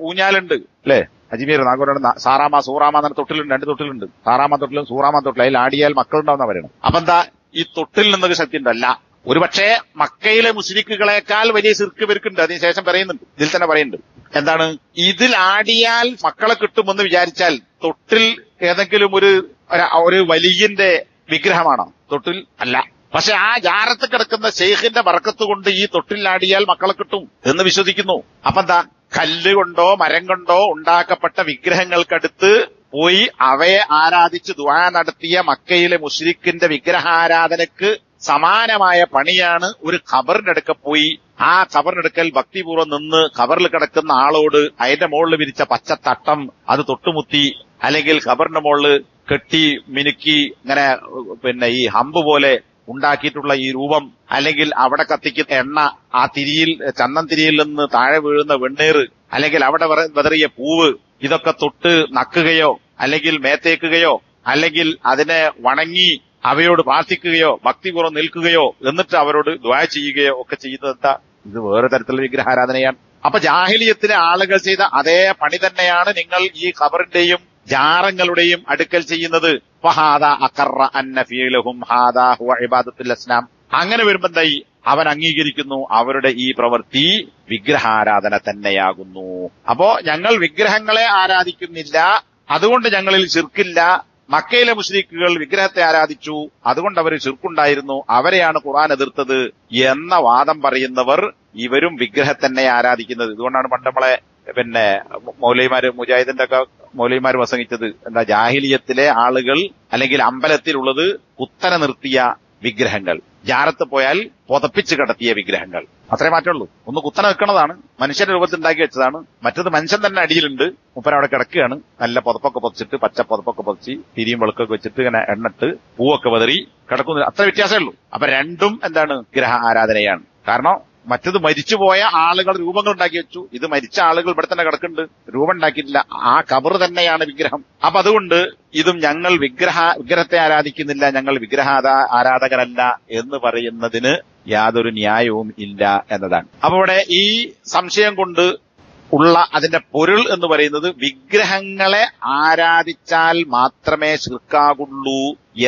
ഊഞ്ഞാലുണ്ട് അല്ലെ, അജ്മീർ നാഗൂരാണ്. സാറാമ സൂറാമ എന്ന തൊട്ടിലുണ്ട്, 2 തൊട്ടിലുണ്ട്, സാറാമ തൊട്ടിലും സൂറാമ തൊട്ടിലും. അതിൽ ആടിയാൽ മക്കളുണ്ടാവുന്ന പറയണം. അപ്പൊ എന്താ? ഈ തൊട്ടിൽ നിന്നൊരു ശക്തി ഉണ്ടല്ല. ഒരുപക്ഷെ മക്കയിലെ മുശ്രിക്കുകളെക്കാൾ വലിയ ശിർക്ക് ഇവർക്കുണ്ട്. അതിനുശേഷം പറയുന്നുണ്ട്, ഇതിൽ തന്നെ പറയുന്നുണ്ട്. എന്താണ്? ഇതിൽ ആടിയാൽ മക്കളെ കിട്ടുമെന്ന് വിചാരിച്ചാൽ തൊട്ടിൽ ഏതെങ്കിലും ഒരു വലിയന്റെ വിഗ്രഹമാണോ? തൊട്ടിൽ അല്ല. പക്ഷെ ആ ജാറത്ത് കിടക്കുന്ന ശൈഖിന്റെ ബർക്കത്ത് കൊണ്ട് ഈ തൊട്ടിലാടിയാൽ മക്കളെ കിട്ടും എന്ന് വിശ്വസിക്കുന്നു. അപ്പൊ എന്താ? കല്ല് കൊണ്ടോ മരം കൊണ്ടോ ഉണ്ടാക്കപ്പെട്ട വിഗ്രഹങ്ങൾക്കടുത്ത് പോയി അവയെ ആരാധിച്ച് ദുആ നടത്തിയ മക്കയിലെ മുശ്രിക്കിന്റെ വിഗ്രഹാരാധനക്ക് സമാനമായ പണിയാണ് ഒരു ഖബറിന്റെ അടുക്ക പോയി ആ ഖബറിനടുക്കൽ ഭക്തിപൂർവ്വം നിന്ന് ഖബറിൽ കിടക്കുന്ന ആളോട് അതിന്റെ മുകളിൽ വിരിച്ച പച്ചത്തട്ടം അത് തൊട്ടുമുത്തി, അല്ലെങ്കിൽ ഖബറിന്റെ മുകളിൽ കെട്ടി മിനുക്കി ഇങ്ങനെ ഈ ഹമ്പ് പോലെ ഉണ്ടാക്കിയിട്ടുള്ള ഈ രൂപം, അല്ലെങ്കിൽ അവിടെ കത്തിക്കുന്ന എണ്ണ, ആ ചന്ദൻ തിരിയിൽ നിന്ന് താഴെ വീഴുന്ന വെണ്ണീർ, അല്ലെങ്കിൽ അവിടെ വിതറിയ പൂവ്, ഇതൊക്കെ തൊട്ട് നക്കുകയോ അല്ലെങ്കിൽ മേത്തേക്കുകയോ അല്ലെങ്കിൽ അതിനെ വണങ്ങി അവയോട് പ്രാർത്ഥിക്കുകയോ ഭക്തിപൂർവ്വം നിൽക്കുകയോ എന്നിട്ട് അവരോട് ദുആ ചെയ്യുകയോ ഒക്കെ ചെയ്യുന്നത് എന്താ? ഇത് വേറെ തരത്തിലുള്ള വിഗ്രഹാരാധനയാണ്. അപ്പൊ ജാഹിലിയത്തിലെ ആളുകൾ ചെയ്ത അതേ പണി തന്നെയാണ് നിങ്ങൾ ഈ ഖബറിന്റെയും ജാറങ്ങളുടെയും അടുക്കൽ ചെയ്യുന്നത്. ഫഹാദാ അഖറ അന്ന ഫീലഹും ഹാദാ ഹുവ ഇബാദത്തുൽ അസ്നാം. അങ്ങനെ വരുമ്പോ എന്തായി? അവൻ അംഗീകരിക്കുന്നു അവരുടെ ഈ പ്രവൃത്തി വിഗ്രഹാരാധന തന്നെയാകുന്നു. അപ്പോ ഞങ്ങൾ വിഗ്രഹങ്ങളെ ആരാധിക്കുന്നില്ല, അതുകൊണ്ട് ഞങ്ങളിൽ ശിർക്കില്ല. മക്കയിലെ മുശ്രിക്കുകൾ വിഗ്രഹത്തെ ആരാധിച്ചു, അതുകൊണ്ട് അവർ ശിർക്കുണ്ടായിരുന്നു, അവരെയാണ് ഖുർആൻ എതിർത്തത് എന്ന വാദം പറയുന്നവർ ഇവരും വിഗ്രഹത്തന്നെ ആരാധിക്കുന്നത്. ഇതുകൊണ്ടാണ് പണ്ട് നമ്മളെ മൗലവിമാര് മുജാഹിദിന്റെ ഒക്കെ മൗലവിമാര് പ്രസംഗിച്ചത് എന്താ? ജാഹിലിയത്തിലെ ആളുകൾ അല്ലെങ്കിൽ അമ്പലത്തിലുള്ളത് കുത്തനെ നിർത്തിയ വിഗ്രഹങ്ങൾ, ജാറത്ത് പോയാൽ പുതപ്പിച്ച് കിടത്തിയ വിഗ്രഹങ്ങൾ. അത്രേ മാറ്റമുള്ളൂ. ഒന്ന് കുത്തനെ വെക്കണതാണ്, മനുഷ്യന്റെ രൂപത്തിൽ ഉണ്ടാക്കി വെച്ചതാണ്. മറ്റത് മനുഷ്യൻ തന്നെ അടിയിലുണ്ട്, മൂപ്പര് അവിടെ കിടക്കുകയാണ്, നല്ല പുതപ്പൊക്കെ പൊതിച്ചിട്ട്, പച്ച പുതപ്പൊക്കെ പൊതിച്ച് തിരിയും വെളുക്കൊക്കെ വെച്ചിട്ട് ഇങ്ങനെ എണ്ണിട്ട് പൂവൊക്കെ വെതറി കിടക്കുന്നു. അത്ര വ്യത്യാസമേ ഉള്ളൂ. അപ്പൊ രണ്ടും എന്താണ്? വിഗ്രഹ ആരാധനയാണ്. കാരണം മറ്റത് മരിച്ചുപോയ ആളുകൾ രൂപങ്ങൾ ഉണ്ടാക്കി വെച്ചു, ഇത് മരിച്ച ആളുകൾ ഇവിടെ തന്നെ കിടക്കുന്നുണ്ട്, രൂപം ഉണ്ടാക്കിയിട്ടില്ല. ആ ഖബർ തന്നെയാണ് വിഗ്രഹം. അപ്പൊ അതുകൊണ്ട് ഇതും ഞങ്ങൾ വിഗ്രഹത്തെ ആരാധിക്കുന്നില്ല, ഞങ്ങൾ വിഗ്രഹ ആരാധകരല്ല എന്ന് പറയുന്നതിന് യാതൊരു ന്യായവും ഇല്ല എന്നതാണ്. അപ്പൊ ഇവിടെ ഈ സംശയം കൊണ്ട് ഉള്ള അതിന്റെ പൊരുൾ എന്ന് പറയുന്നത് വിഗ്രഹങ്ങളെ ആരാധിച്ചാൽ മാത്രമേ ശിർക്കാകുള്ളൂ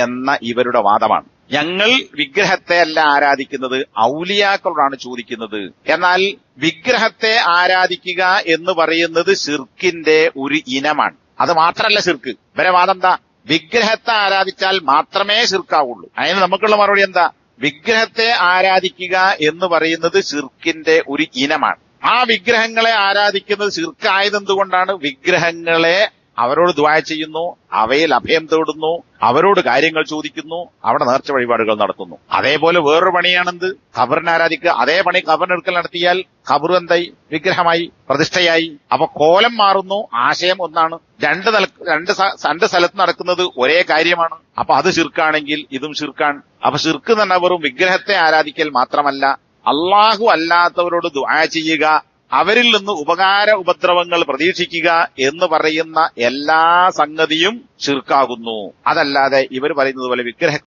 എന്ന ഇവരുടെ വാദമാണ്. ഞങ്ങൾ വിഗ്രഹത്തെ അല്ല ആരാധിക്കുന്നത്, ഔലിയാക്കളോടാണ് ചോദിക്കുന്നത്. എന്നാൽ വിഗ്രഹത്തെ ആരാധിക്കുക എന്ന് പറയുന്നത് ശിർക്കിന്റെ ഒരു ഇനമാണ്. അത് മാത്രമല്ല ശിർക്ക്. ഇവരെ വാദം എന്താ? വിഗ്രഹത്തെ ആരാധിച്ചാൽ മാത്രമേ ശിർക്കാവുള്ളൂ. അതിന് നമുക്കുള്ള മറുപടി എന്താ? വിഗ്രഹത്തെ ആരാധിക്കുക എന്ന് പറയുന്നത് ശിർക്കിന്റെ ഒരു ഇനമാണ്. ആ വിഗ്രഹങ്ങളെ ആരാധിക്കുന്നത് ശിർക്കായത് എന്തുകൊണ്ടാണ്? വിഗ്രഹങ്ങളെ അവരോട് ദുആ ചെയ്യുന്നു, അവയിൽ അഭയം തേടുന്നു, അവരോട് കാര്യങ്ങൾ ചോദിക്കുന്നു, അവിടെ നേർച്ച വഴിപാടുകൾ നടത്തുന്നു. അതേപോലെ വേറൊരു പണിയാണെന്ത്? ഖബറിനെ ആരാധിക്കുക. അതേ പണി ഖബറിനെടുക്കൽ നടത്തിയാൽ ഖബർ എന്തായി? വിഗ്രഹമായി, പ്രതിഷ്ഠയായി. അപ്പൊ കോലം മാറുന്നു, ആശയം ഒന്നാണ്. രണ്ട് സ്ഥലത്ത് നടക്കുന്നത് ഒരേ കാര്യമാണ്. അപ്പൊ അത് ശിർക്കാണെങ്കിൽ ഇതും ശിർക്കാണ്. അപ്പൊ ശിർക്ക് തന്നെ വെറും വിഗ്രഹത്തെ ആരാധിക്കൽ മാത്രമല്ല, അള്ളാഹു അല്ലാത്തവരോട് ദുആ ചെയ്യുക, അവരിൽ നിന്ന് ഉപദ്രവങ്ങൾ പ്രതീക്ഷിക്കുക എന്ന് പറയുന്ന എല്ലാ സംഗതിയും ശിർക്കാകുന്നു. അതല്ലാതെ ഇവർ പറയുന്നത് പോലെ വിഗ്രഹ